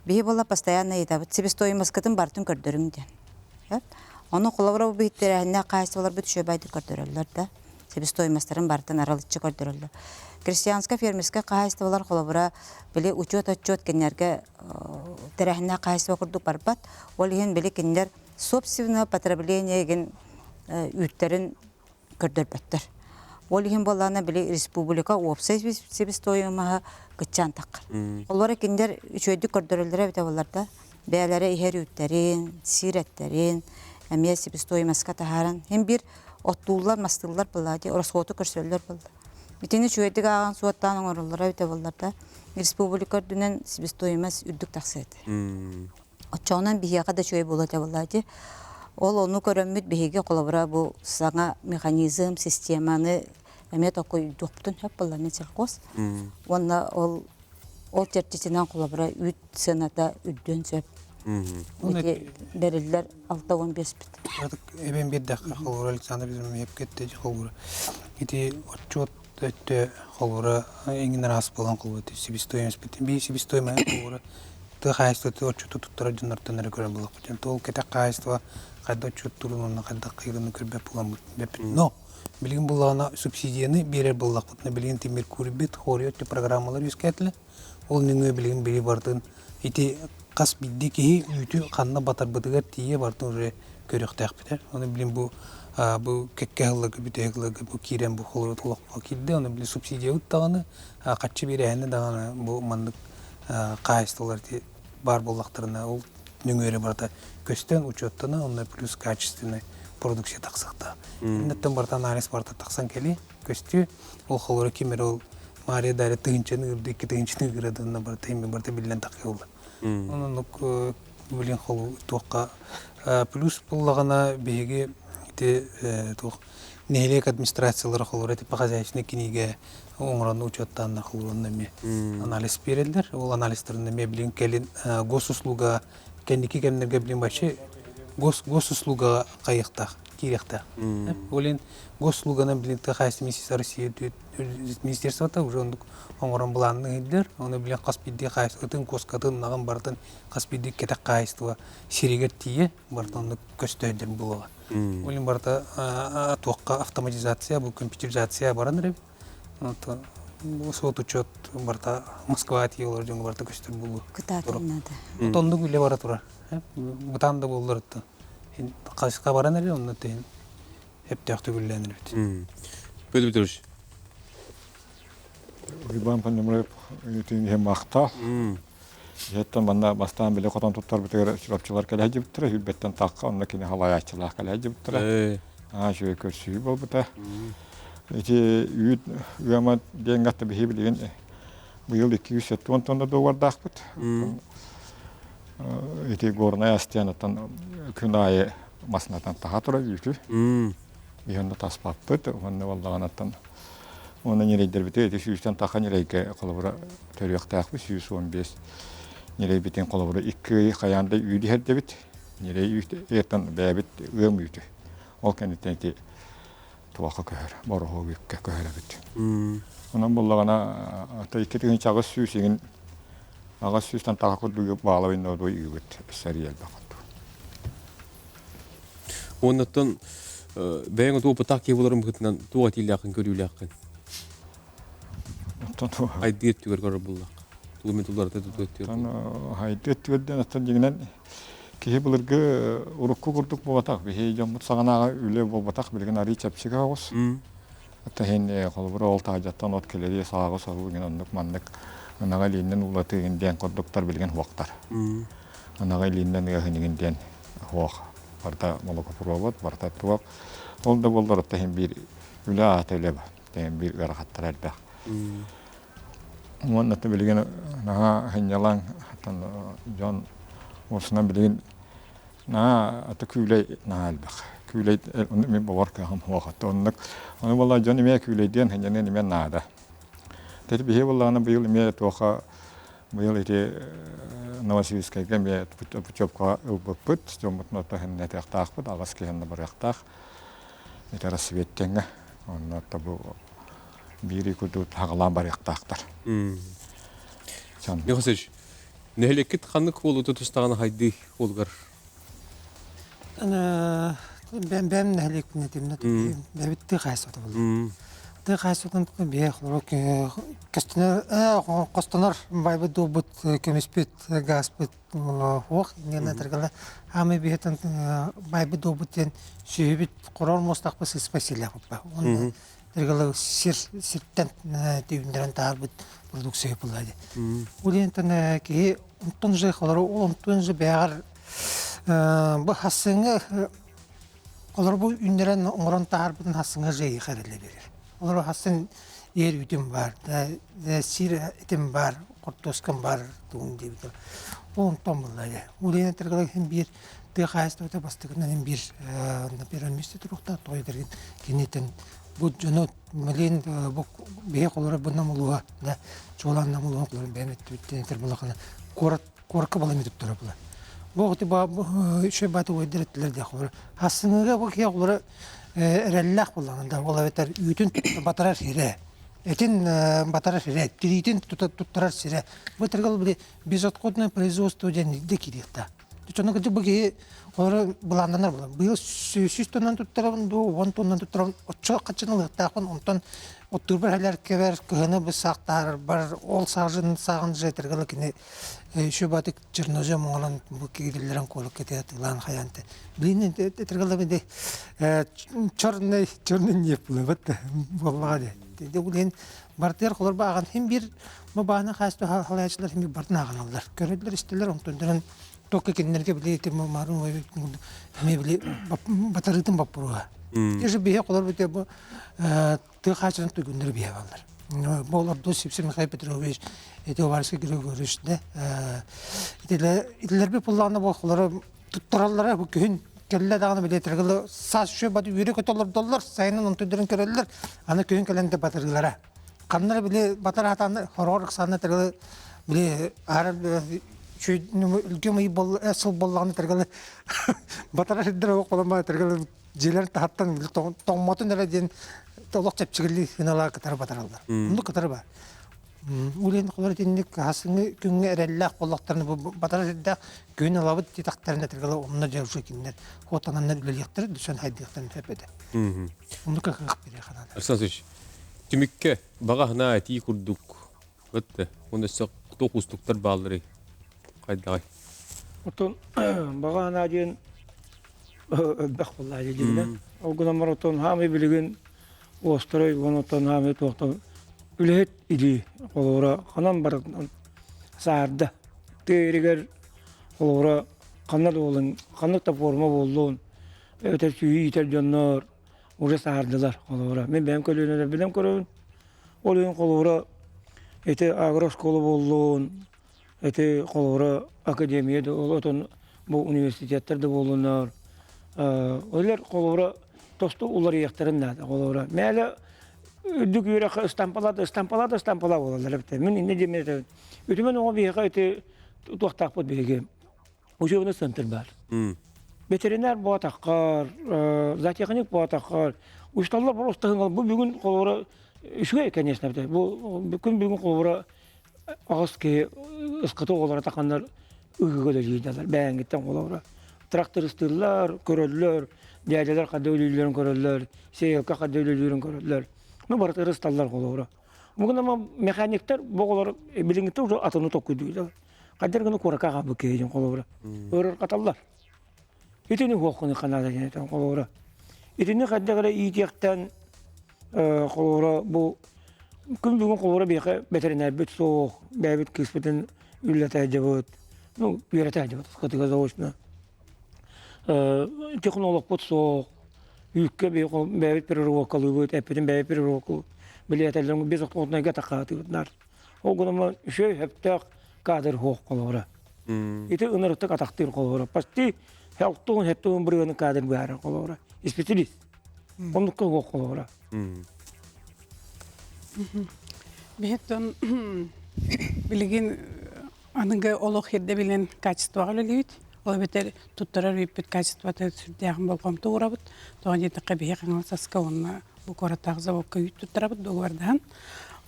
бігі бола постоянно етабыд. Себестойымыз кітін бартын көрдіріңден. Оны қолабыра бұл бейттері әне қайсы олар бұд шөбайды көрдірілер да. Себестоймастарын бартын аралытчы көрдірілді. Крестьянско-фермерске қайыстывалар қолабыра біле учет-отчет кенерге тәрәхіне қайыстыва күрдік барбат. Ол еген біле кенер собственно потребление еген үттерін көрдірбәттір. Ол еген болағына біле республика опсай себестоймаға күтчан таққыр. Олары кенер үшөйді көрдірілдері бәті оларда бәлері ихер үттерін, сиреттерін, әме себестоймасқа тахаран. Hem bir ottullar, mastıllar buladi, orası körsöller buldu. Bitini şöyle ağan suattan oralara öte bullarda. Respublika dünen sebestoymaz üddük taksiyeti. Çoğunan bihiyaga da şöyle buladi. Ol onu görünmüt bihige kolabora bu sana mekanizm, sistemanı emet okoy üddüktün hep bullarını çelkos. Onunla ol çerçesinden kolabora üd senata üddün söp. Beriller 6-15 bit. Artık eben bir dakika olur Alexander bizim hep gitti olur. Gidi otçot өттө холора эңинер ас болан кылбыт себестоимость битин би себестоимость холора ты хайство ты очу туттара жоннортонер көрө болот жан тол кете хайство кайда чуттурунун кайда кыйрыны көрбөп булам беп но билген булана субсидияны берер боллак бутна билген темир курбит хориотты программалар үскәтле ол неңе билген бери бардын ити кас бидди ки үтү канна батар бытыгар тие бардын уже көрөктәк битер аны билген бу кеккеллыгы битеглыгы бу кирен бу холор толок кидде аны билген субсидия уттаганы каччы берени даганы бу мандык кайстылар бар боллактарына ол нөңөрө барда көстөн учеттана аны плюс качественный продукция таксакта. Иннеттен барта анализ барта таксан кели көстү ол холора кимер ол Мария даре тыгынчаны үрдү ики тыгынчаны градына барта эми барта билен такылды. Онун билен холу токка плюс буллагана беги те ток нелек администрациялар холора типа хозяйственный книге оңраны учеттанна холорунда ме анализ берилдер. Ол анализдеринде ме билен келин госуслуга кендики кемнерге билен башы госуслуга кайыкта киректа. Олен госуслуганы билен тахайсы министр России министерствота уже оңран буланны идер. Аны билен каспидди кайсытын коскатын наган бартын каспидди кетек кайсытыва сиригер тие бартын көстөйдер булага. Олен барта тоққа автоматизация, бу компьютеризация бараныр. Ото сот учет барта Москва тиелер жөн барта көстөр булу. Кытатынады. Тонду биле бара тура. Бутанда болдырды. Кайсыка бараныр, онны тен эптөктү гүлленер бит. Бөлүбүтүрүш. Рибан панемреп ютин hem мактал. Жеттен банда бастан биле котон туттар битер чурапчылар келе жиптер, хүлбеттен такка онда кине халаячылар келе жиптер. Шөй көрсүй болбута. Эти үяма денгатты бихи билген быйыл 270 тонна доллар бут. Эти горная стенатан күн айы масынатан таға тұра үйті. Бихонда таспаппыт, онда болдағанаттан. Оны нерейдер біте, эти сүйістен тақа нерейге қолыбыра төріяқтақпы, 115. Нерей бітен қолыбыра 2 қаянда үйді әрде біт. Нерей үйті, ертен бәбіт өм үйті. Ол кәнеттен ке туаққа көхір, барығы өкке көхір біт. Онан болдағана, ата 2 түген чағыз сүйісеген ағас сүйістен таға күрдігі бағалауын оды үйгіт, сәрі ел бақыт. Оннаттан бәйіңі туы бұтақ кебуларын бұғытынан туға тилі көрілі ақын. Айды еттігер көрі бұллақ. Туымен тұлларды тұты өттігер. Айды еттігерден аттан дегенен кеге бұлырғы ұрыққы күрдік болатақ. Бейхей жамбыт сағанаға үлі болатақ білген арый чәпсігі ағыз. Атта хен қолыбыры ол тағажаттан от келері сағы сағы ген ондық мандық. Анаға лейінен ұлаты ден көрдіктар білген хуақтар. Анаға лейінен ғынеген ден хуақ. Барта молокопровод, барта туақ. Ол да болдар отта хен бір үлі аты үлі бар. Ден бір ғарақаттар әлбәқ. Оның аты білген наға хен ялан жон осынан білген наға аты күйлей наға әлбәқ. Күйлей мен болар кағым хуақатты. Оны болар жон еме күйлейден хен жанен емен нағада. Тәті бейе болағына бұйыл еме туаққа бұйыл ете Новосибирскайга ме путевка ылбыппыт, жомутун ота хенне тактакпыт, агас кенне бар яктак. Эте рассветтенге, онна та бу бири кутут хагалан бар яктактар. Нехосеш, нехлекет ханнык болу тутустаганы хайды олгар. Ана бем нехлек нетимне бебитти кайсыты болду. Тэ кайсытын бие хлорок костонор байбы добут көмеспет газпет хох нене тергала ами биетен байбы добутен сүйбит корор мостакпы спасилия копа. Он тергала сиртен түйүндөрөн таабыт продукция булады. Улентен ки онтон же хлоро онтон же бягар бу хасыңы колор бу үндөрөн оңрон таабытын хасыңы жей хареле берер. Олар хасын ер үтім бар, сир үтім бар, құртосқан бар, туын дейбідер. Ол ұнтан бұлайды. Олайын әтіргілі бір қайысты өте бастығынан бір өнместі тұрықта тойдырген кенетін. Бұл жөні мүлейін бейе қолары бұнна мұлуға, жоланна мұлуға қоларын бәйметті өттен бұлақына қорқы бала метіп тұры бұла. Бұл ғыты үші баты ойдыр еттілер де қолары. Хасыңыға бұл кей қолары әрәлләқ болғанда, ол әветер үйтін батырар хере. Этин батара сире, тиритин туттарар сире. Бу тергал биле безотходное производство де кирихта. Чоно гыды буги олар буланданар була. Быйыл 100 тоннан туттарабын, 10 тоннан туттарабын. Отчо качынылыктакын, онтон оттурбар хәләр кебер, кыгыны біз сақтар, бар ол сағжын сағын жайтыргалы кіне шөбатык чернозы моңалан бұл кегелерін қолы кете атылан хаянты. Білін тергалы бінде черный неп бұлы бұтты болмаға де. Де білін бартыр қолар баған хем бір мұбағына қасты халаячылар хем бір бартын ағын алдар. Көрелер істелер онтондырын тоқы кенлерге біле етем марын ойбек батарытын бап бұруға. Ежі бейе қолар біте бұл тыхачын түгіндір бейе балдар. Бұл Абдус Сипсир Михаил Петрович Этеоварский Григорьевич'де итилер бі пұллағына болқылары тұттыралары бұл күйін келлі дағаны білетіргілі сас шөй бады үйрі көтолар доллар сайынан ұнтыдырын көрелілер аны күйін кәлінді батырғылары. Қаннары біле батыр атаны хорғырық саны тіргілі біле әрі үлкен мұй әсіл болғаны тіргілі батыра шеддері оқ тіргілі желерін тағаттан тоңматын әрі ден толық чәпчігілі ғыналар кітары батыралдар. Мұнды кітары бар. Улен қолар тенік асыңы күнге әрәлләқ болақтарыны батыра шеддәқ күйін алабыд детақтарына тіргілі онына жәуші кенлер. Қотананнар үлелектері дүшен хайдықтарын төпеді. Мұнды қақық бере қанады. Арсан Сыш, түмікке бағағына әтей күрдік. Өтті, оны сөк тоқұстықтар бағалары қайдағай. Отон бағағына дейін өббәқ болла дегенде. Ол күнамар отон хамы білген острой, оны отон хамы тоқтан үлет иди олора қанан баратынан сарды. Тегерегер олора қанат олын, қанатта форма болуын, өтер сүйі итер жоннар, уже сардылар олора. Мен бәм көлінер білем көрін. Ол ең олора әті агросколы болуын, әті олора академияда, ол отон бұл университеттерді болуынар. Олар олора тосты олар ияқтарын нады олора. Мәлі үдік үйрек стампалады олар. Мен инне демеді. Өтімен оға бейіға өте туақтақ бұд бейге. Уже оны сынтыр бар. Ветеринар бұғатаққар, затиқаник бұғатаққар. Ұшталар бұл ұстағын бұл бүгін олора үшіге, конечно. Бүкін бүгін олора ағыз ке ұсқыты олара тақандар үгігі жейдалар. Бәңгіттен олара. Трактор ыстырлар, көрөллөр, дәйдәләр қадда өлілерін көрөллөр, сейелка қадда өлілерін көрөллөр. Мен барытыр ысталлар қолауыра. Бүгін ама механиктер бұғылар біліңітті уже атыны тоқ көдейділер. Қаддар күні қорақа қабы кейден қолауыра. Өрір қаталлар. Етіні қоқыны қанада женетен қолауыра. Етіні қаддағыра иетектен қолауыра бұл күн бүгін қолауыра бейқі бәтерінер бүт соқ, бәйбіт кеспетін үлләті әжебіт. Ну, үйреті әжебіт, қытыға заочна. Технолог бұт соқ, үйікке бәйбіт перерокалы бұд, әппетін бәйбіт перерокалы. Біле әтәлерін без оқтығына әге тақаты бұднар. Ол күнімі үшөй әптәқ қадыр хоқ қолауыра. Еті ұнырықтық атақтыр қолауыра. Пасты хәлттығын әптігін бірігіні қадыр бәрі қолауыра. Специалист. Онлыққа хоқ қолауыра. Бехеттен білген аныңғы олық ерде білен качествоға өлелейді. Ол бетер туттарар өйппет качествоға сүрдеғын болғамды ұғырабыд. Тоған етіққа бейе қаңал сасқа онына бұл коратағыза оққа үйт туттарабыд доғырдаған.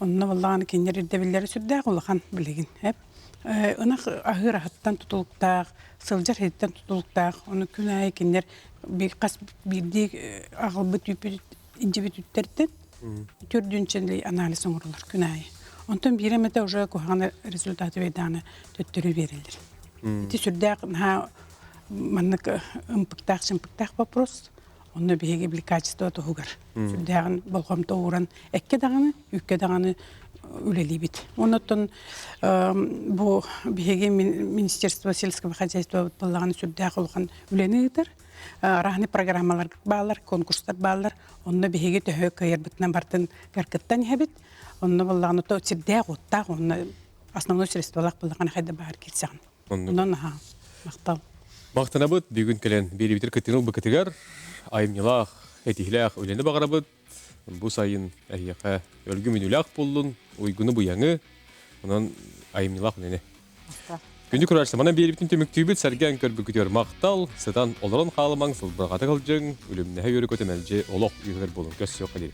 Онына болағаны кенер ерде білері сүрдеғ олыған білеген. Онақ ағыр ағыттан тұтылықтақ, сылжар хеттен тұтылықтақ, оны күн ай кенер қас бірдей ағылбыт өйпет инжебет үттерден түрдүнченли анализ оңырлар күн ай. Онтан биремете уже кухана результаты вейданы төттөрү берилер. Эти сүрдәк маннык ымпыктак вопрос. Онны биһиге бил качество тугар. Сүрдәгән болгамта уран экке даганы, үкке даганы үлелибит. Оннан бу биһиге Министерство сельского хозяйства баллаган сүрдәк улган үленидер. Рахны программалар балар, конкурстар балар. Онны биһиге төһө кайырбытнан бартын гаркыттан һәбит. Онны баллаган то сүрдәк утта, онны основной средстволар баллаган хайда бар килсән. Оннан мактал. Мақтанабыт бүгін келен беребитер кытыныл быкытыгар айымнылах, этихлях өлене бағарабыт. Бұ сайын әйеқа өлгі мүнілях болдың, ойгыны бұяңы, онан айымнылах өлене. Күнді көрәрсі, мана беребитін төміктүйбіт сәрген көр бүкітер мақтал, сыдан оларын қалымаң сылбырғаты қылжың, өлімнәе өрі көтемәлже олық үйгілер болың. Көс сөк әлі.